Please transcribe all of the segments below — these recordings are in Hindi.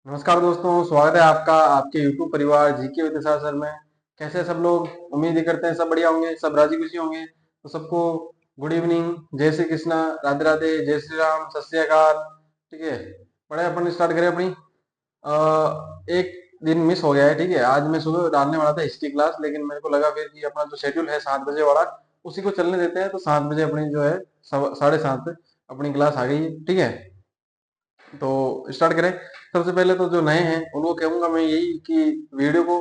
नमस्कार दोस्तों, स्वागत है आपका आपके YouTube परिवार जीके विद निसार सर में। कैसे हैं सब लोग? उम्मीद ही करते हैं सब बढ़िया होंगे, सब राजी खुशी होंगे। तो सबको गुड इवनिंग, जय श्री कृष्णा, राधे राधे, जय श्री राम, सत श्री अकाल। ठीक है, पढ़ाई अपन स्टार्ट करें अपनी। एक दिन मिस हो गया है। ठीक है, आज मैं सुबह डालने वाला था हिस्ट्री क्लास, लेकिन मेरे को लगा फिर कि अपना जो शेड्यूल है 7 बजे वाला, उसी को चलने देते हैं। तो 7 बजे अपनी जो है 7:30 अपनी क्लास आ गई है। ठीक है, तो स्टार्ट करें। सबसे पहले तो जो नए हैं उनको कहूंगा मैं यही कि वीडियो को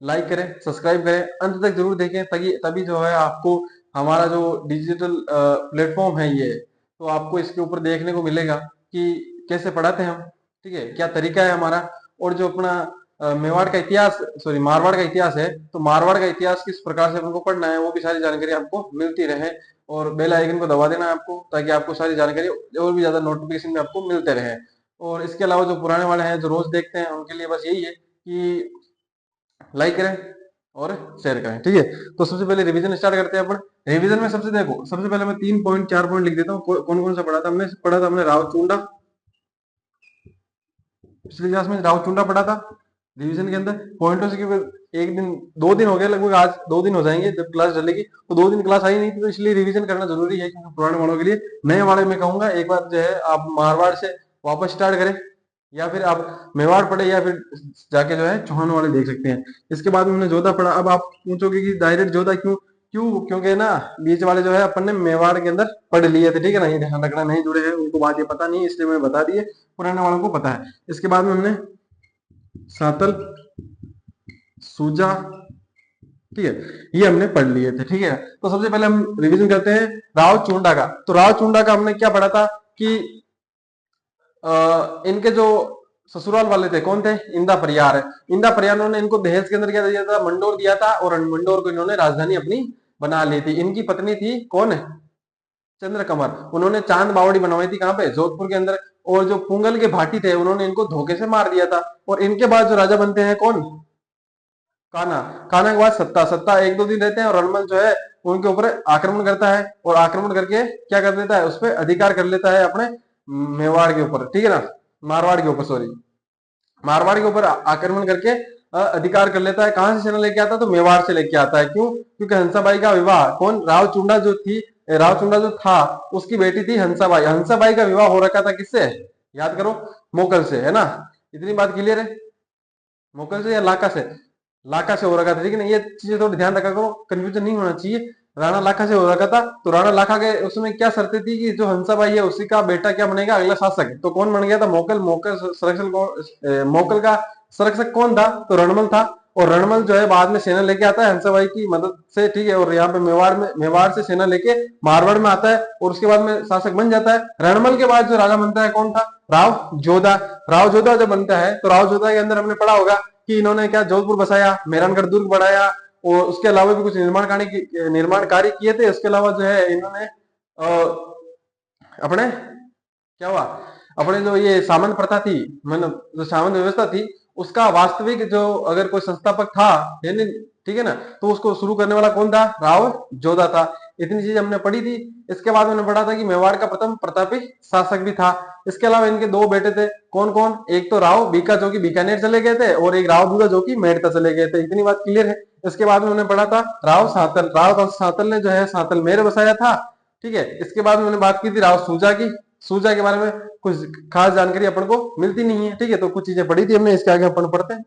लाइक करें, सब्सक्राइब करें, अंत तक जरूर देखें, ताकि तभी जो है आपको हमारा जो डिजिटल प्लेटफॉर्म है ये, तो आपको इसके ऊपर देखने को मिलेगा कि कैसे पढ़ाते हैं हम। ठीक है, क्या तरीका है हमारा। और जो अपना मेवाड़ का इतिहास, सॉरी मारवाड़ का इतिहास है, तो मारवाड़ का इतिहास किस प्रकार से हमको पढ़ना है वो भी सारी जानकारी आपको मिलती रहे। और बेल आइकन को दबा देना है आपको, ताकि आपको सारी जानकारी और भी ज्यादा नोटिफिकेशन में आपको मिलते रहे। और इसके अलावा जो पुराने वाले हैं जो रोज देखते हैं, उनके लिए बस यही है कि लाइक करें और शेयर करें। ठीक है, तो सबसे पहले रिवीजन स्टार्ट करते हैं अपन। रिवीजन में सबसे पहले मैं 3 पॉइंट 4 पॉइंट लिख देता हूँ। कौन कौन सा पढ़ा था हमने राव चुंडा। पिछली क्लास में राव चुंडा पढ़ा था रिवीजन के अंदर पॉइंटों से। क्योंकि एक दिन 2 दिन हो गए लगभग, आज 2 दिन हो जाएंगे जब क्लास चलेगी। तो 2 दिन क्लास आई नहीं थी, तो इसलिए रिवीजन करना जरूरी है। क्योंकि पुराने वालों के लिए, नए वाले में कहूंगा एक बार जो है आप मारवाड़ से वापस स्टार्ट करें, या फिर आप मेवाड़ पढ़े, या फिर जाके जो है चौहान वाले देख सकते हैं। इसके बाद में हमने जोधा पढ़ा। अब आप पूछोगे कि डायरेक्ट जोधा क्यों क्यों क्योंकि ना बीच वाले जो है अपन ने मेवाड़ के अंदर पढ़ लिए थे। ठीक है ना, ये ध्यान रखना, नहीं जुड़े हैं उनको बात ये पता नहीं है, इसलिए मैंने बता दिए, पुराने वालों को पता है। इसके बाद में हमने सातल, सूजा, ठीक है, ये हमने पढ़ लिए थे। ठीक है, तो सबसे पहले हम रिवीजन करते हैं राव चुंडा का। तो राव चुंडा का हमने क्या पढ़ा था कि इनके जो ससुराल वाले थे कौन थे? इंदा परियार है। इंदा परियार ने इनको दहेज के अंदर क्या दिया था? मंडोर दिया था, और मंडोर को इन्होंने राजधानी अपनी बना ली थी। इनकी पत्नी थी कौन है? चंद्रकमर। उन्होंने चांद बावड़ी बनवाई थी कहां पे? जोधपुर के अंदर। और जो पुंगल के भाटी थे उन्होंने इनको धोखे से मार दिया था। और इनके बाद जो राजा बनते हैं कौन? कान्हा। कान्हा के बाद सत्ता। सत्ता 1-2 दिन रहते हैं, और रणमल जो है उनके ऊपर आक्रमण करता है, और आक्रमण करके क्या कर लेता है? उस पर अधिकार कर लेता है अपने मेवाड़ के ऊपर। ठीक है ना, मारवाड़ के ऊपर, सॉरी, मारवाड़ के ऊपर आक्रमण करके अधिकार कर लेता है। कहां से सेना लेके आता है? तो मेवाड़ से लेके आता है। क्यों? क्योंकि हंसाबाई का विवाह कौन? राव चुंडा जो थी, राव चुंडा जो था उसकी बेटी थी हंसाबाई। हंसाबाई का विवाह हो रखा था किससे? याद करो, मोकल से, है ना। इतनी बात क्लियर है? मोकल से या लाका से? लाका से हो रखा था। ठीक है ना, ये चीजें थोड़ी ध्यान रखा करो, कंफ्यूजन नहीं होना चाहिए। राणा लाखा से हो रखा था। तो राणा लाखा के उसमें क्या शर्तें थी कि जो हंसाबाई है उसी का बेटा क्या बनेगा? अगला शासक। तो कौन बन गया था? मोकल। मोकल संरक्षण कौन, मोकल का संरक्षक कौन था? तो रणमल था। और रणमल जो है बाद में सेना लेके आता है हंसाबाई की मदद से। ठीक है, और यहाँ पे मेवाड़ से सेना लेके मारवाड़ में आता है, और उसके बाद में शासक बन जाता है। रणमल के बाद जो राजा बनता है कौन था? राव जोधा। राव जोधा जब बनता है, तो राव जोधा के अंदर हमने पढ़ा होगा कि इन्होंने क्या जोधपुर बसाया, मेहरानगढ़ दुर्ग बढ़ाया, और उसके अलावा भी कुछ निर्माण कार्य किए थे। उसके अलावा जो है इन्होंने अपने क्या हुआ, अपने जो ये सामंत प्रथा थी, मतलब जो सामंत व्यवस्था थी, उसका वास्तविक जो अगर कोई संस्थापक था, यानी ठीक है ना, तो उसको शुरू करने वाला कौन था? राव जोधा था। इतनी चीज हमने पढ़ी थी। इसके बाद मैंने पढ़ा था कि मेवाड़ का प्रथम प्रतापी शासक भी था। इसके अलावा इनके 2 बेटे थे, कौन कौन? एक तो राव बीका जो कि बीकानेर चले गए थे, और एक राव दूंगा जो कि मेड़ता चले गए थे। इतनी बात क्लियर है? इसके बाद में उन्होंने पढ़ा था राव सातल। राव सातल ने जो है सातल मेर बसाया था। ठीक है, इसके बाद में मैंने बात की थी राव सूजा की। सूजा के बारे में कुछ खास जानकारी अपन को मिलती नहीं है। ठीक है, तो कुछ चीजें पढ़ी थी हमने, इसके आगे अपन पढ़ते हैं।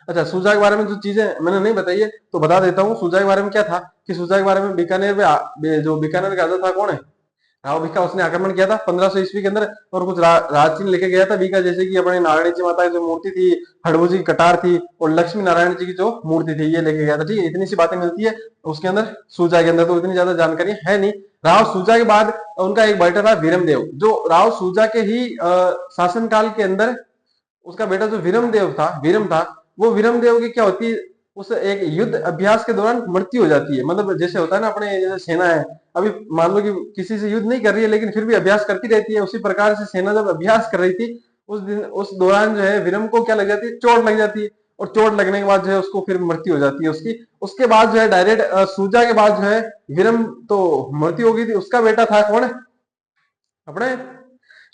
अच्छा, सूजा के बारे में जो चीजें मैंने नहीं बताई है तो बता देता हूँ। सूजा के बारे में क्या था कि सूजा के बारे में बीकानेर में जो बीकानेर का राजा था कौन है? राव बीका। उसने आक्रमण किया था 1500 ईस्वी के अंदर, और कुछ राजचिन्ह लेके गया था बीका, जैसे कि अपने नारायणी जी माता की जो मूर्ति थी, हड़बू जी की कटार थी, और लक्ष्मी नारायण जी की जो मूर्ति थी, ये लेके गया था। ठीक है, इतनी सी बातें मिलती है उसके अंदर, सूजा के अंदर। तो इतनी ज्यादा जानकारी है नहीं। राव सूजा के बाद उनका एक बेटा था वीरमदेव, जो राव सूजा के ही शासनकाल के अंदर उसका बेटा जो वीरमदेव था, वीरम था, वो वीरमदेव की क्या होती है, उस एक युद्ध अभ्यास के दौरान मृत्यु हो जाती है। मतलब जैसे होता है ना, अपने जैसे सेना है, अभी मान लो कि किसी से युद्ध नहीं कर रही है, लेकिन फिर भी अभ्यास करती रहती है, उसी प्रकार से सेना जब अभ्यास कर रही थी, उस दिन उस दौरान जो है वीरम को क्या लग जाती है? चोट लग जाती है। और चोट लगने के बाद जो है उसको फिर मृत्यु हो जाती है उसकी। उसके बाद जो है डायरेक्ट सूजा के बाद जो है वीरम तो मृत्यु हो गई थी। उसका बेटा था कौन? अपने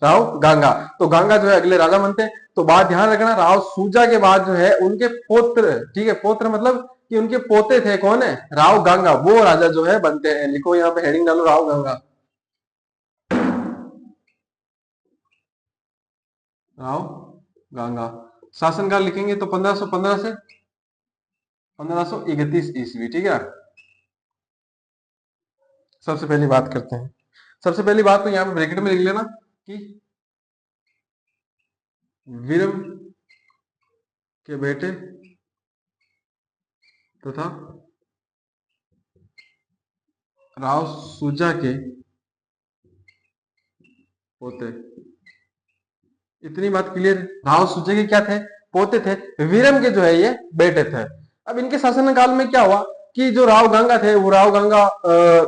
राव गांगा। तो गांगा जो है अगले राजा बनते हैं। तो बात ध्यान रखना, राव सूजा के बाद जो है उनके पौत्र, ठीक है, पौत्र मतलब कि उनके पोते थे, कौन है, राव गांगा, वो राजा जो है बनते हैं। लिखो यहाँ पे हेडिंग डालो, राव गांगा। राव गांगा शासनकाल लिखेंगे तो 1515 से 1531 ईस्वी, ठीक है। सबसे पहली बात करते हैं। सबसे पहली बात तो यहाँ पे ब्रैकेट में लिख लेना कि वीरम के बेटे तथा राव सूजा के पोते। इतनी बात क्लियर। राव सूजे के क्या थे, पोते थे। वीरम के जो है ये बेटे थे। अब इनके शासन काल में क्या हुआ कि जो राव गंगा थे, वो राव गंगा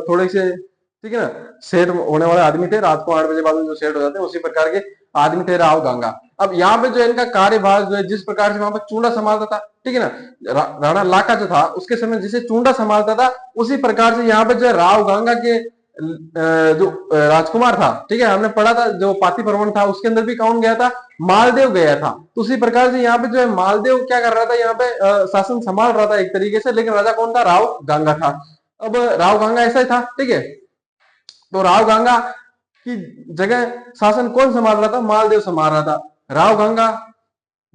थोड़े से, ठीक है ना, सेठ होने वाले आदमी थे। रात को 8 बजे बाद में जो सेठ हो जाते हैं उसी प्रकार के आदमी थे राव गंगा। अब यहाँ पे जो है इनका कार्यभार जो है, जिस प्रकार से वहां पर चूंडा संभालता था, ठीक है ना, राणा लाका जो था उसके समय जिसे चूंडा संभालता था, उसी प्रकार से यहाँ पे जो है राव गंगा के जो राजकुमार था, ठीक है, हमने पढ़ा था जो पाती पर्वन था उसके अंदर भी कौन गया था, मालदेव गया था। तो उसी प्रकार से यहाँ पे जो है मालदेव क्या कर रहा था, यहाँ पे शासन संभाल रहा था एक तरीके से, लेकिन राजा कौन था, राव गंगा था। अब राव गंगा ऐसा ही था, ठीक है। तो राव गंगा की जगह शासन कौन संभाल रहा था, मालदेव संभाल रहा था। राव गंगा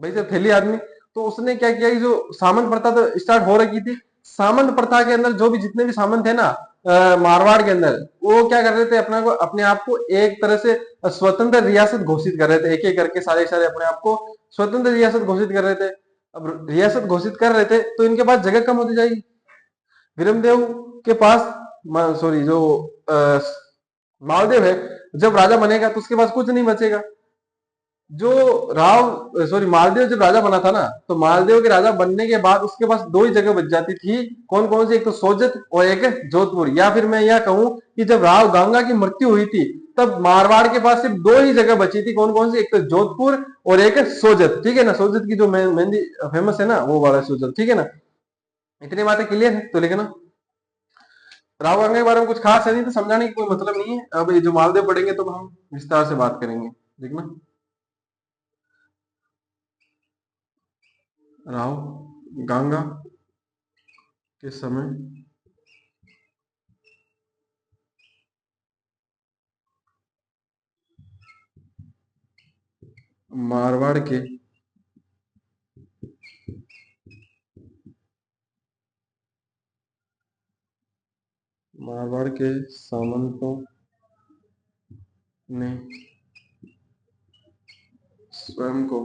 भाई जब थैली आदमी, तो उसने क्या किया कि जो सामंत प्रथा तो स्टार्ट हो रखी थी, सामंत प्रथा के अंदर जो भी जितने भी सामंत थे ना मारवाड़ के अंदर, वो क्या कर रहे थे, अपना को अपने आप को एक तरह से स्वतंत्र रियासत घोषित कर रहे थे। एक एक करके सारे सारे अपने आप को स्वतंत्र रियासत घोषित कर रहे थे। अब रियासत घोषित कर रहे थे तो इनके पास जगह कम होती जाएगी। विरमदेव के पास, सॉरी, जो अ, मालदेव है, जब राजा बनेगा तो उसके पास कुछ नहीं बचेगा। जो राव, सॉरी, मालदेव जब राजा बना था ना, तो मालदेव के राजा बनने के बाद उसके पास दो ही जगह बच जाती थी। कौन कौन सी, एक तो सोजत और एक जोधपुर। या फिर मैं यह कहूं कि जब राव गंगा की मृत्यु हुई थी तब मारवाड़ के पास सिर्फ दो ही जगह बची थी। कौन कौन सी, एक तो जोधपुर और एक सोजत, ठीक है ना। सोजत की जो मेहंदी फेमस है ना, वो वाला सोजत, ठीक है ना। इतनी बातें क्लियर है तो लिखना। राव गंगा के बारे में कुछ खास है नहीं तो समझाने की कोई मतलब नहीं है। अब ये जो मालदेव पढ़ेंगे तो हम विस्तार से बात करेंगे, देखना। राव गंगा के समय मारवाड़ के मारवाड़ के सामंतों ने स्वयं को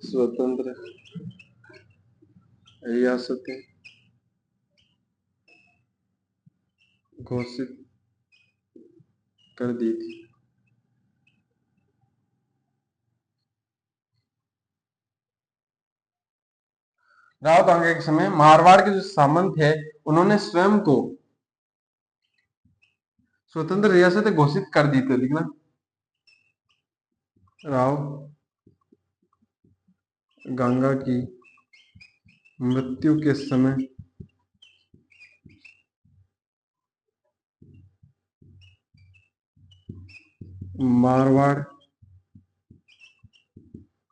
स्वतंत्र रियासतें घोषित कर दी थी। राव गंगा के समय मारवाड़ के जो सामंत है उन्होंने स्वयं को स्वतंत्र रियासतें घोषित कर दी थी, लिखना। राव गंगा की मृत्यु के समय मारवाड़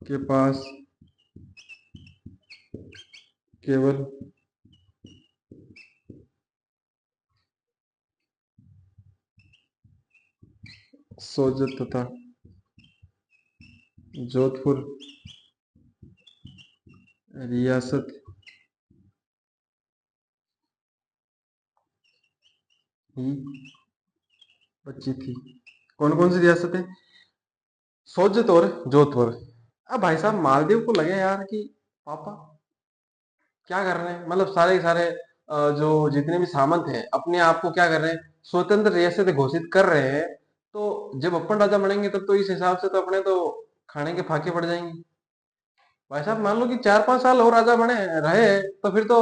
के पास केवल सोजत तथा जोधपुर रियासत ही बची थी। कौन कौन सी रियासतें, सोजत और जोधपुर। अब भाई साहब मालदीव को लगे यार कि पापा क्या कर रहे हैं, मतलब सारे के सारे जो जितने भी सामंत हैं अपने आप को क्या कर रहे हैं, स्वतंत्र रियासत घोषित कर रहे हैं। तो जब अपन राजा बनेंगे तब तो इस हिसाब से तो अपने तो खाने के फाके पड़ जाएंगे। भाई साहब मान लो कि 4-5 साल और राजा बने रहे तो फिर तो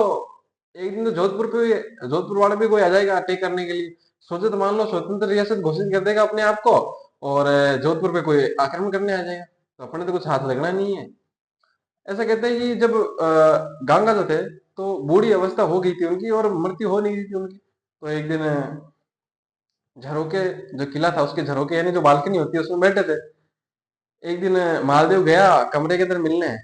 एक दिन तो जोधपुर वाले भी कोई आ जाएगा अटैक करने के लिए। सोचो तो मान लो स्वतंत्र रियासत घोषित कर देगा अपने आप को और जोधपुर पे कोई आक्रमण करने आ जाएगा, तो अपने तो कुछ हाथ लगना नहीं है। ऐसा कहते हैं कि जब गंगा जो थे तो बूढ़ी अवस्था हो गई थी उनकी और मृत्यु हो नहीं रही थी उनकी। तो एक दिन झरोके, जो किला था उसके झरोके यानी जो बालकनी होती है उसमें बैठे थे। एक दिन महादेव गया कमरे के अंदर मिलने,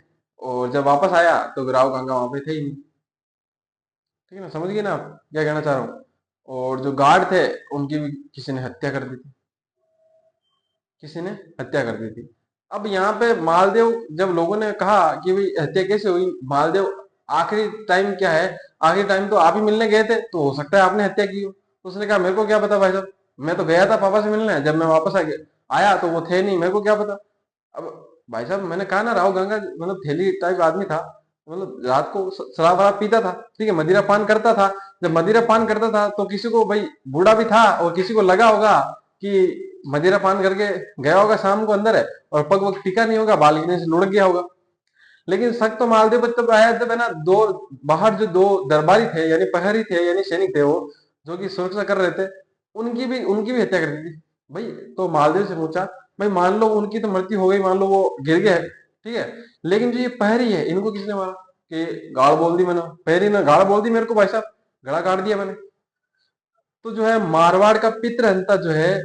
और जब वापस आया तो राव गंगा वहां पे थे ही नहीं। ठीक है ना, समझ गए ना आप क्या कहना चाह रहा हूँ। और जो गार्ड थे उनकी भी किसी ने हत्या कर दी थी, किसी ने हत्या कर दी थी। अब यहाँ पे मालदेव, जब लोगों ने कहा कि भाई हत्या कैसे हुई, मालदेव आखिरी टाइम क्या है, आखिरी टाइम तो आप ही मिलने गए थे, तो हो सकता है आपने हत्या की हो। तो उसने कहा मेरे को क्या पता भाई साहब, मैं तो गया था पापा से मिलने, जब मैं वापस आया तो वो थे नहीं, मेरे को क्या पता। अब भाई साहब मैंने कहा ना, राहुल गंगा मतलब थैली टाइप आदमी था, मतलब रात को शराब वराब पीता था, ठीक है, मदिरा पान करता था। जब मदिरा पान करता था तो किसी को भाई, बूढ़ा भी था और किसी को लगा होगा कि मदिरा पान करके गया होगा शाम को अंदर है, और पग वग टिका नहीं होगा, बालकनी से लुढ़क गया होगा। लेकिन शक तो मालदेव पर तब आया जब है ना, दो बाहर जो दो दरबारी थे यानी प्रहरी थे यानी सैनिक थे वो, जो कि सुरक्षा कर रहे थे, उनकी भी हत्या कर दी थी भाई। तो मालदेव से पूछा, भाई मान लो उनकी तो मृत्यु हो गई, मान लो वो गिर गए, ठीक है, लेकिन जो ये प्रहरी है इनको किसने मारा? कि गाड़ बोल दी मैंने, प्रहरी ने गाड़ बोल दी मेरे को भाई साहब, गला काट दिया मैंने। तो जो है मारवाड़ का पितृहंता जो है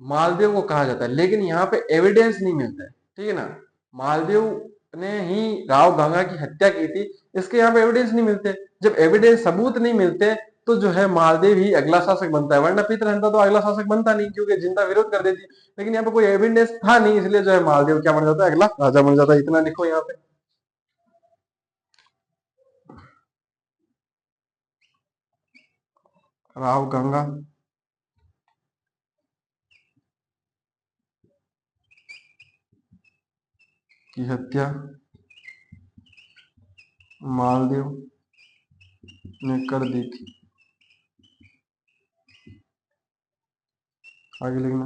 मालदेव को कहा जाता है, लेकिन यहाँ पे एविडेंस नहीं मिलता है, ठीक है ना। मालदेव ने ही राव गंगा की हत्या की थी, इसके यहाँ पे एविडेंस नहीं मिलते। जब एविडेंस सबूत नहीं मिलते तो जो है मालदेव ही अगला शासक बनता है, वरना पितृहंता तो अगला शासक बनता नहीं, क्योंकि जनता विरोध कर देती। लेकिन यहाँ पे कोई एविडेंस था नहीं, इसलिए जो है मालदेव क्या बन जाता है, अगला राजा बन जाता है। इतना लिखो यहाँ पे। राव गंगा की हत्या मालदेव ने कर दी थी। आगे लिखना,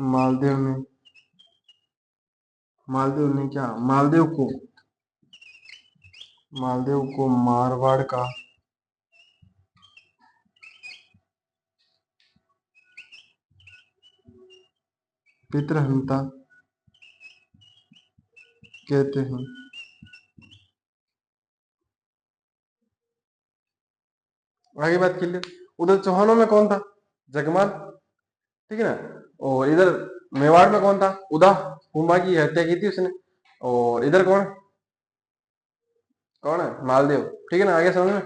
मालदेव ने, मालदेव को मारवाड़ का पितृहंता कहते हैं। आगे बात क्लियर। उधर चौहानों में कौन था? जगमाल, ठीक है ना। और इधर मेवाड़ में कौन था? उदा, हुमा की हत्या की थी उसने। और इधर कौन, कौन है? मालदेव, ठीक है ना। आगे समझ में,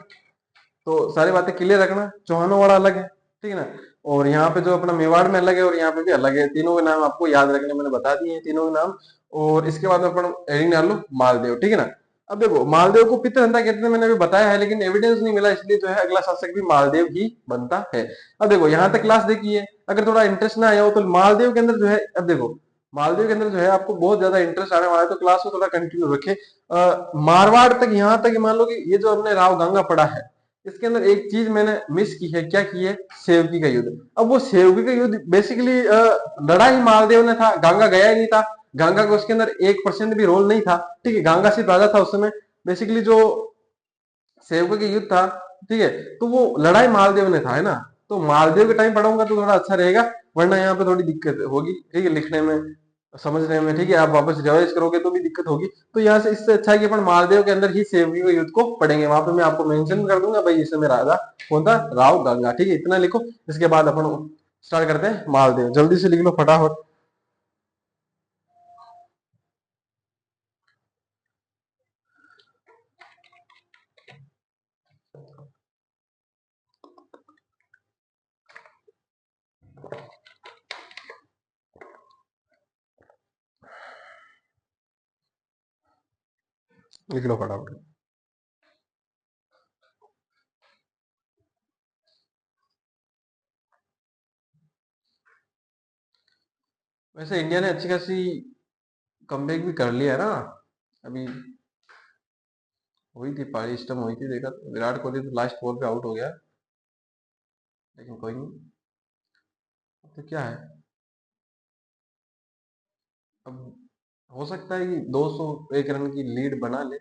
तो सारी बातें क्लियर रखना। चौहानों वाला अलग है, ठीक है ना। और यहाँ पे जो अपना मेवाड़ में अलग है और यहाँ पे भी अलग है। तीनों के नाम आपको याद रखने मैंने बता दिए हैं, तीनों के नाम। और इसके बाद में अपन हेडिंग डाल लो मालदेव, ठीक है ना। अब देखो मालदेव को पितृहंता कहते हैं, मैंने अभी बताया है, लेकिन एविडेंस नहीं मिला, इसलिए जो है अगला शासक भी मालदेव ही बनता है। अब देखो यहाँ तक क्लास देखिए, अगर थोड़ा इंटरेस्ट ना आया हो तो मालदेव के अंदर जो है, अब देखो मालदेव के अंदर जो है आपको बहुत ज्यादा इंटरेस्ट आने वाला है, तो क्लास को थोड़ा कंटिन्यू रखे। मारवाड़ तक, यहाँ तक मान लो कि ये जो हमने राव गंगा पढ़ा है, इसके अंदर एक चीज मैंने मिस की है। क्या की है? सेवकी का युद्ध। अब वो सेवकी का युद्ध बेसिकली लड़ा ही मालदेव ने था, गंगा गया ही नहीं था। गंगा को उसके अंदर 1% भी रोल नहीं था, ठीक है। गंगा सिर्फ राजा था उस समय। बेसिकली जो सेवकों के युद्ध था, ठीक है, तो वो लड़ाई मालदेव ने था, है ना। तो मालदेव के टाइम पढ़ाऊंगा तो थोड़ा अच्छा रहेगा, वरना यहाँ पे थोड़ी दिक्कत होगी, ठीक है, लिखने में, समझने में, ठीक है। आप वापस रिवाइज करोगे तो भी दिक्कत होगी। तो यहाँ से इससे अच्छा है कि अपन मालदेव के अंदर ही सेवकी के युद्ध को पढ़ेंगे, वहां पे मैं आपको मेंशन कर दूंगा भाई इस समय राजा कौन था, राव गंगा, ठीक है। इतना लिखो, इसके बाद अपन स्टार्ट करते हैं मालदेव। जल्दी से लिख लो फटाफट। लिख लो फटाफट। वैसे इंडिया ने अच्छी खासी कमबैक भी कर लिया है ना अभी। हुई थी पारी स्टम हुई थी, देखा तो विराट कोहली तो लास्ट बॉल पे आउट हो गया, लेकिन कोई नहीं। तो क्या है, अब हो सकता है कि 201 रन की लीड बना ले,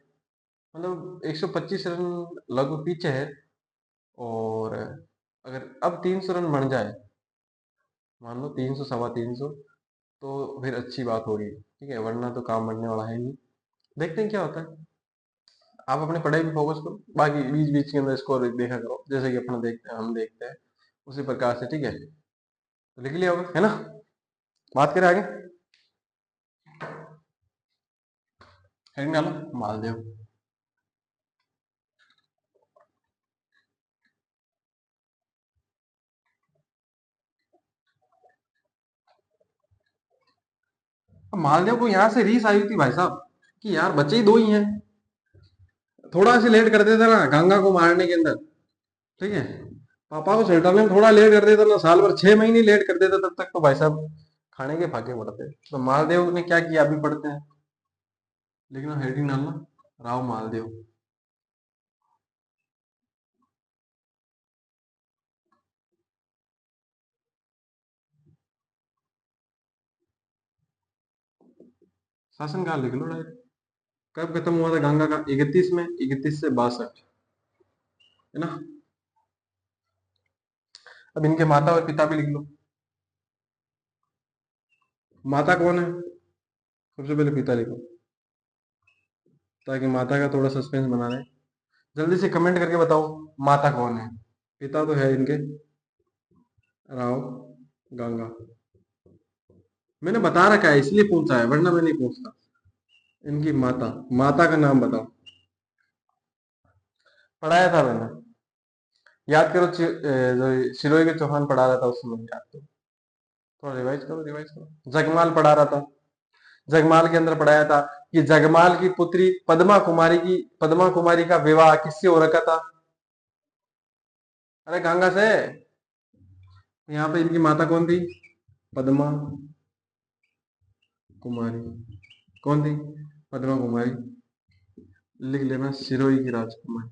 मतलब 125 रन लगभग पीछे है। और अगर अब 300 रन बन जाए, मान लो 300 सवा 300, तो फिर अच्छी बात होगी, ठीक है, वरना तो काम बनने वाला है नहीं। देखते हैं क्या होता है। आप अपनी पढ़ाई पे फोकस करो, बाकी बीच बीच के अंदर स्कोर देखा करो, जैसे कि अपना देखते हैं, हम देखते हैं उसी प्रकार से, ठीक है। तो लिख लिया होगा, है ना। बात करें आगे, हेडिंग डालो मालदेव। अब मालदेव को यहाँ से रीस आई थी भाई साहब कि यार बच्चे ही दो ही हैं, थोड़ा सी लेट कर देता ना गंगा को मारने के अंदर, ठीक है, पापा को सल्टाने में थोड़ा लेट कर देता ना, साल भर 6 महीने लेट कर देता, तब तक तो भाई साहब खाने के फाके पड़ते। तो मालदेव ने क्या किया, अभी पढ़ते हैं, लेकिन हेडिंग डालना राव मालदेव। शासनकाल लिख लो डायरेक्ट। कब खत्म हुआ था गंगा का, 31 में, 31 से 62, है ना। अब इनके माता और पिता भी लिख लो। माता कौन है, सबसे पहले पिता लिखो, ताकि माता का थोड़ा सस्पेंस बना रहे। जल्दी से कमेंट करके बताओ माता कौन है। पिता तो है इनके राव गंगा, मैंने बता रखा है इसलिए पूछा है, वरना मैं नहीं पूछता। इनकी माता, माता का नाम बताओ। पढ़ाया था मैंने, याद करो, जो सिरोही के चौहान पढ़ा रहा था उस समय, याद करो, थोड़ा रिवाइज करो, रिवाइज करो। जगमाल पढ़ा रहा था, जगमाल के अंदर पढ़ाया था कि जगमाल की पुत्री पद्मा कुमारी का विवाह किससे हो रखा था, अरे गंगा से। यहाँ पे इनकी माता कौन थी, पद्मा कुमारी, कौन थी, पद्मा कुमारी, लिख लेना सिरोही की राजकुमारी,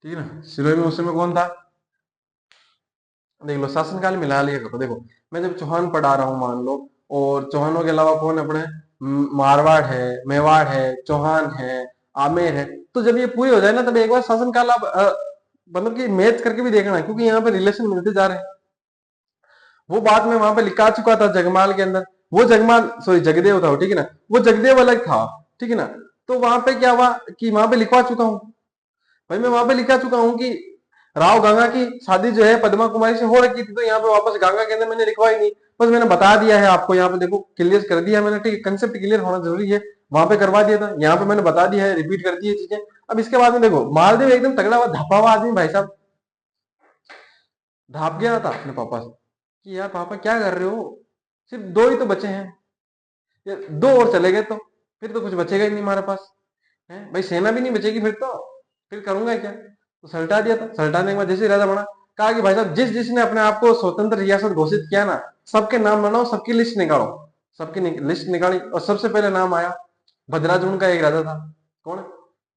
ठीक है ना। सिरोही में उस समय कौन था, देख लो, शासनकाल मिला लिया करो। देखो, मैं जब चौहान पढ़ा रहा हूँ मान लो, और चौहानों के अलावा कौन अपने, मारवाड़ है, मेवाड़ है, चौहान है, आमेर है, तो जब ये पूरी हो जाए ना, तब एक बार शासनकाल आप मतलब कि मैच करके भी देखना, क्योंकि यहाँ पे रिलेशन मिलते जा रहे हैं। वो बात में वहां पे लिखा चुका था जगमाल के अंदर, वो जगमाल, सॉरी जगदेव था वो, ठीक है ना, वो जगदेव अलग था, ठीक है ना। तो वहां पे क्या हुआ कि वहां पे लिखवा चुका हूँ भाई, मैं वहां पे लिखा चुका हूँ कि राव गंगा की शादी जो है पद्मा कुमारी से हो रखी थी, तो यहाँ पे वापस गंगा के अंदर मैंने लिखवा ही नहीं, बस मैंने बता दिया है आपको, यहाँ पे देखो क्लियर कर दिया मैंने, ठीक है, कंसेप्ट क्लियर होना जरूरी है, वहां पे करवा दिया था, यहाँ पे मैंने बता दिया है, रिपीट कर दी है चीजें। अब इसके बाद में देखो, मालदेव एकदम तगड़ा हुआ धपा हुआ आदमी भाई साहब, धाप गया था अपने पापा से कि यार पापा क्या कर रहे हो, सिर्फ दो ही तो बचे हैं, ये दो और चले गए तो फिर तो कुछ बचेगा ही नहीं हमारे पास, है भाई, सेना भी नहीं बचेगी फिर तो, फिर करूंगा क्या, तो सल्टा दिया था। सल्टाने के बाद जैसे ही राजा बना, कहा कि भाई साहब जिस जिसने अपने आप को स्वतंत्र रियासत घोषित किया ना, सबके नाम बनाओ, सबकी लिस्ट निकालो, सबकी लिस्ट निकाली, और सबसे पहले नाम आया भद्राजुन का, एक राजा था, कौन,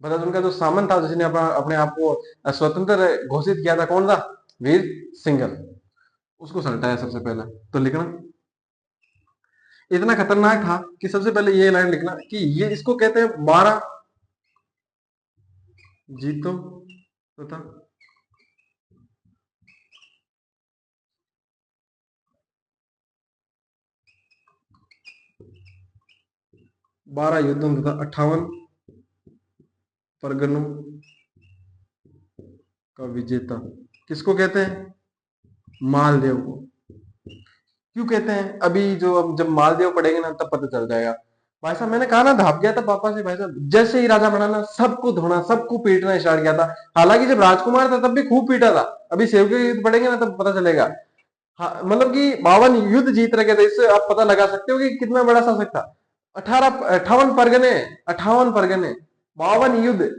भद्राजुन का जो सामंत था, जिसने अपना अपने आप को स्वतंत्र घोषित किया था, कौन था, वीर सिंघल, उसको सल्टाया सबसे पहले। तो लिखना इतना खतरनाक था कि सबसे पहले ये लाइन लिखना कि ये इसको कहते हैं 12 जीतों तथा 12 युद्धों तथा 58 परगनों का विजेता, किसको कहते हैं, मालदेव को। क्यों कहते हैं, अभी जो अब जब मालदेव पढ़ेंगे ना तब पता चल जाएगा। भाई साहब मैंने कहा ना, धाप गया था पापा से भाई साहब, जैसे ही राजा बना ना, सबको धोना, सबको पीटना स्टार्ट किया था। हालांकि जब राजकुमार था तब भी खूब पीटा था, अभी सेव के युद्ध पढ़ेंगे ना तब पता चलेगा। हाँ, मतलब कि 52 युद्ध जीत रखे थे, इससे आप पता लगा सकते हो कि कितना बड़ा शासक था। 58 परगने, 58 परगने, 52 युद्ध,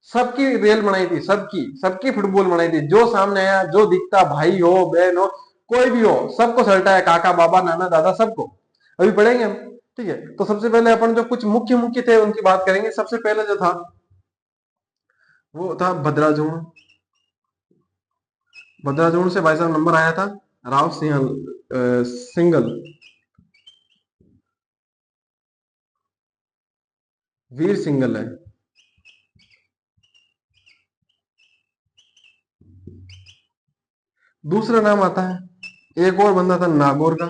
सबकी रेल बनाई थी, सबकी सबकी फुटबॉल बनाई थी, जो सामने आया, जो दिखता, भाई हो बहन हो, कोई भी हो, सबको सल्टाया, काका बाबा नाना दादा सबको। अभी पढ़ेंगे हम, ठीक है। तो सबसे पहले अपन जो कुछ मुख्य मुख्य थे उनकी बात करेंगे। सबसे पहले जो था वो था भद्राजुण। भद्राजुण से भाई साहब नंबर आया था राव सिंगल, वीर सिंगल है। दूसरा नाम आता है, एक और बंदा था नागौर का,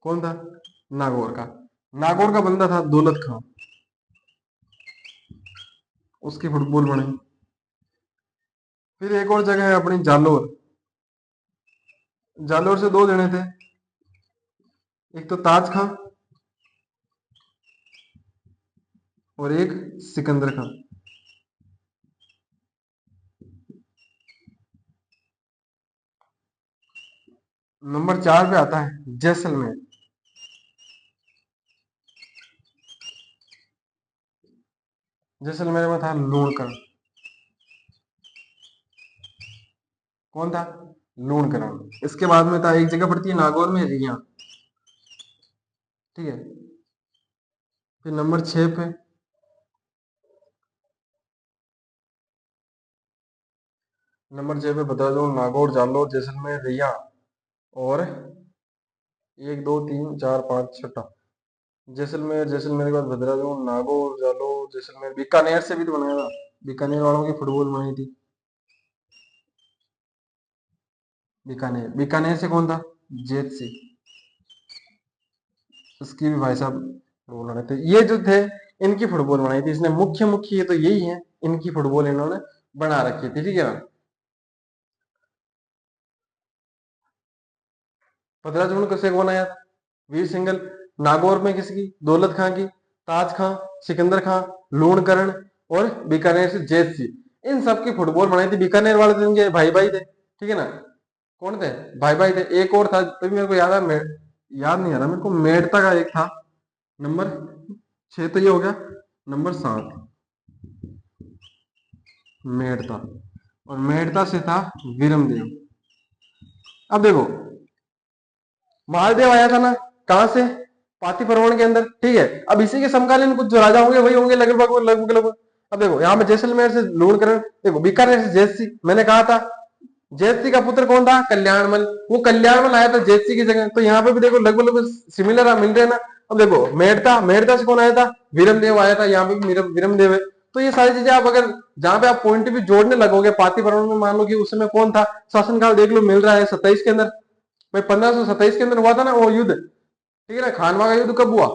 कौन था? नागौर का। नागौर का बंदा था दौलत खां, उसकी फुटबॉल बनी। फिर एक और जगह है अपनी जालोर। जालोर से दो जने थे, एक तो ताज खां और एक सिकंदर खां। नंबर 4 पे आता है जैसलमेर। जैसलमेर में था लूणकरण। कौन था? लूणकरण। इसके बाद में था, एक जगह पड़ती है नागौर में, रिया। ठीक है। फिर नंबर 6 पे, नंबर 6 पे बता दो, नागौर, जालोर, जैसलमेर, रिया और 1 2 3 4 5 छठा जैसलमेर। जैसलमेर के बाद भद्राजुन, नागौर, जालोर, जैसलमेर। बीकानेर से भी तो बनाया था, बीकानेर वालों की फुटबॉल बनाई थी। बीकानेर, बीकानेर से कौन था? जेत सिंह। उसकी भी भाई साहब फुटबॉल बनाए थे। ये जो थे, इनकी फुटबॉल बनाई थी इसने। मुख्य मुख्य ये तो यही है, इनकी फुटबॉल इन्होंने बना रखी थी। ठीक है ना? भद्राजुन कैसे बनाया था? वीर सिंघल। नागौर में किसकी? दौलत खां की। ताज खां, सिकंदर खां, लूणकरण और बीकानेर से जैत सिंह। इन सब की फुटबॉल बनाई थी। बीकानेर वाले तो इनके भाई भाई थे। ठीक है ना? कौन थे? भाई भाई थे। एक और था, तभी मेरे को याद है, याद नहीं आ रहा मेरे को, मेड़ता का एक था। नंबर 6 तो ये हो गया। नंबर 7 मेड़ता, और मेड़ता से था विरमदेव। अब देखो, महादेव आया था ना, कहां से? पाती परवण के अंदर। ठीक है। अब इसी के समकालीन कुछ जो राजा होंगे वही होंगे लगभग लगभग लगभग। अब देखो यहाँ पे जैसलमेर से लूणकरण, देखो बीकानेर से जयसिंह। मैंने कहा था जयसिंह का पुत्र कौन था? कल्याणमल। वो कल्याणमल आया था जयसिंह की जगह। तो यहाँ पे भी देखो लगभग लगभग सिमिलर मिल रहे हैं ना। अब देखो मेड़ता, मेड़ता से कौन आया था? विरमदेव आया था। यहाँ पे भी विरमदेव है। तो ये सारी चीजें आप अगर जहां पे आप पॉइंट भी जोड़ने लगोगे, पाती परवण में मान लो कि उस समय कौन था? शासनकाल देख लो, मिल रहा है 27 के अंदर। भाई 1527 के अंदर हुआ था ना वो युद्ध। ठीक है ना? खानवा का युद्ध कब हुआ?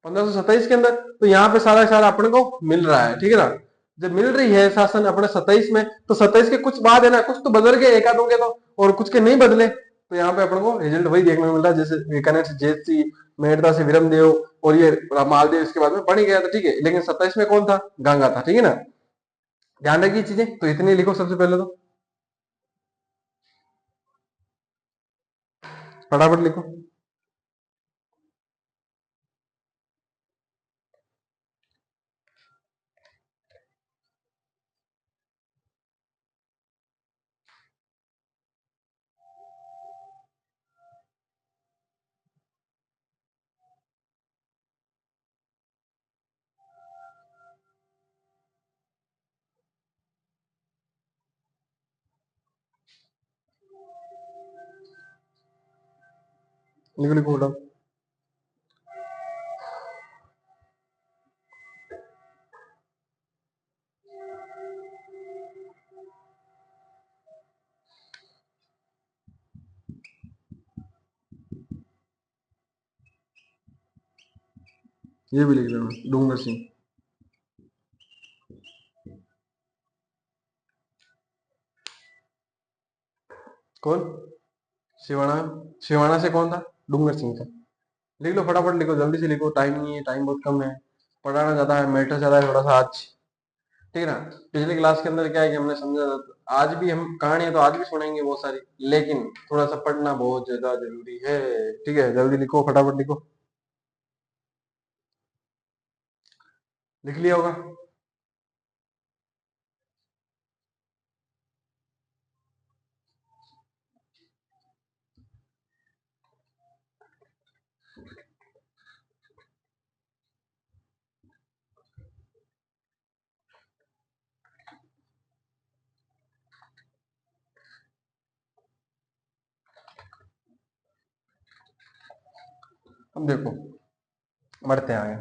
1527 के अंदर। तो यहाँ पे सारा सारा अपने को मिल रहा है। ठीक है ना? जब मिल रही है शासन अपने 27 में, तो 27 के कुछ बाद है ना, कुछ तो बदल गए एक आधों के तो, और कुछ के नहीं बदले। तो यहाँ पे अपने को रिजल्ट वही देखने को मिल रहा है, जैसे बीकानेर से जैत सिंह, मेड़ता से विरमदेव और ये मालदेव इसके बाद में बन ही गया था। ठीक है। लेकिन 27 में कौन था? गंगा था। ठीक है ना? ध्यान रखिए चीजें। तो इतनी लिखो सबसे पहले तो, फटाफट लिखो। लिखो लिखो फटाफट। ये भी लिख लेना, डूंगर सिंह। कौन? शिवाना। शिवाना से कौन था? डूंगर सिंह था। लिख लो फटाफट, लिखो जल्दी से लिखो, टाइम नहीं है, टाइम बहुत कम है। पढ़ाना ज्यादा है, मैटर ज्यादा है थोड़ा सा आज। ठीक है ना? पिछली क्लास के अंदर क्या है कि हमने समझा था, तो आज भी हम कहानियां तो आज भी सुनेंगे बहुत सारी, लेकिन थोड़ा सा पढ़ना बहुत ज्यादा जरूरी है। ठीक है, जल्दी लिखो, फटाफट लिखो। लिख लिया होगा। अब देखो, बढ़ते हैं आगे।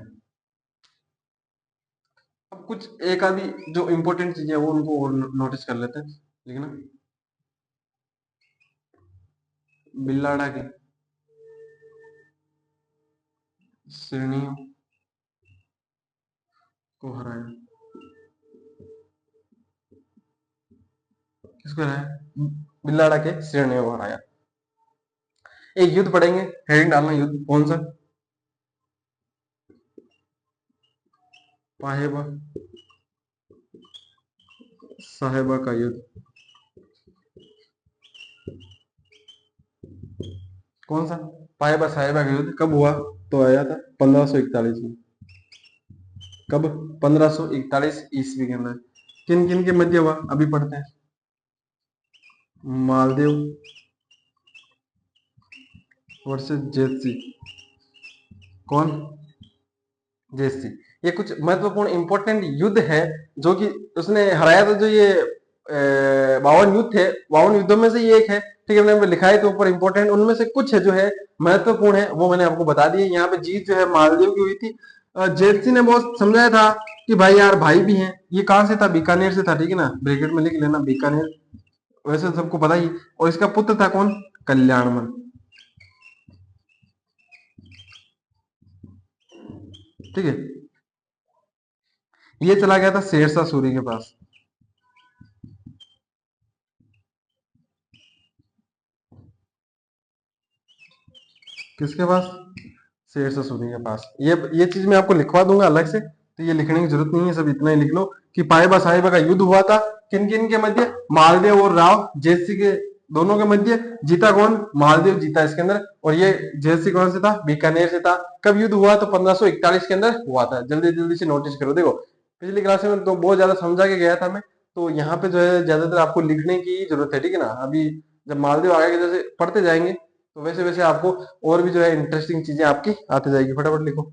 अब कुछ एक आधी जो इंपॉर्टेंट चीजें हैं वो उनको और नोटिस कर लेते हैं। लिखना, बिल्लाड़ा की। श्रेणियों को हराया। किसको हराया? बिल्लाड़ा के श्रेणियों को हराया। एक युद्ध पढ़ेंगे, हेडिंग डालना युद्ध कौन सा? पाहेबा साहेबा का युद्ध। कौन सा? पाहेबा साहेबा का युद्ध कब हुआ? तो आया था 1541 में। कब? 1541 ईस्वी के अंदर। किन किन के मध्य हुआ अभी पढ़ते हैं। मालदेव वर्सेस जेतसी। कौन? जेतसी। ये कुछ महत्वपूर्ण इंपॉर्टेंट युद्ध है जो कि उसने हराया था। जो ये 52 युद्ध थे, 52 युद्धों में से ये एक है। ठीक है, मैंने लिखा है तो ऊपर इंपॉर्टेंट उनमें से कुछ है जो है महत्वपूर्ण है, वो मैंने आपको बता दिया। यहाँ पे जीत जो है मालदीव की हुई थी। जेतसी ने बहुत समझाया था कि भाई यार भाई भी हैं। ये कहाँ से था? बीकानेर से था। ठीक है ना, ब्रैकेट में लिख लेना बीकानेर, वैसे सबको पता ही। और इसका पुत्र था कौन? कल्याणमल। ठीक है, ये चला गया था शेरशाह सूरी के पास। किसके पास? शेरशाह सूरी के पास। ये चीज मैं आपको लिखवा दूंगा अलग से, तो ये लिखने की जरूरत नहीं है, सब इतना ही लिख लो कि पाइबा साहिबा का युद्ध हुआ था। किन किन के मध्य? मालदेव और राव जयसी के दोनों के मध्य। जीता कौन? मालदेव जीता इसके अंदर। और ये जयसी कौन से था? बीकानेर से था। कब युद्ध हुआ? तो 1541 के अंदर हुआ था। जल्दी जल्दी से नोटिस करो। देखो पिछली क्लास में तो बहुत ज्यादा समझा के गया था मैं, तो यहाँ पे जो है ज्यादातर आपको लिखने की जरूरत है। ठीक है ना, अभी जब मालदेव आगे के जैसे पढ़ते जाएंगे तो वैसे वैसे आपको और भी जो है इंटरेस्टिंग चीजें आपकी आती जाएगी। फटाफट लिखो।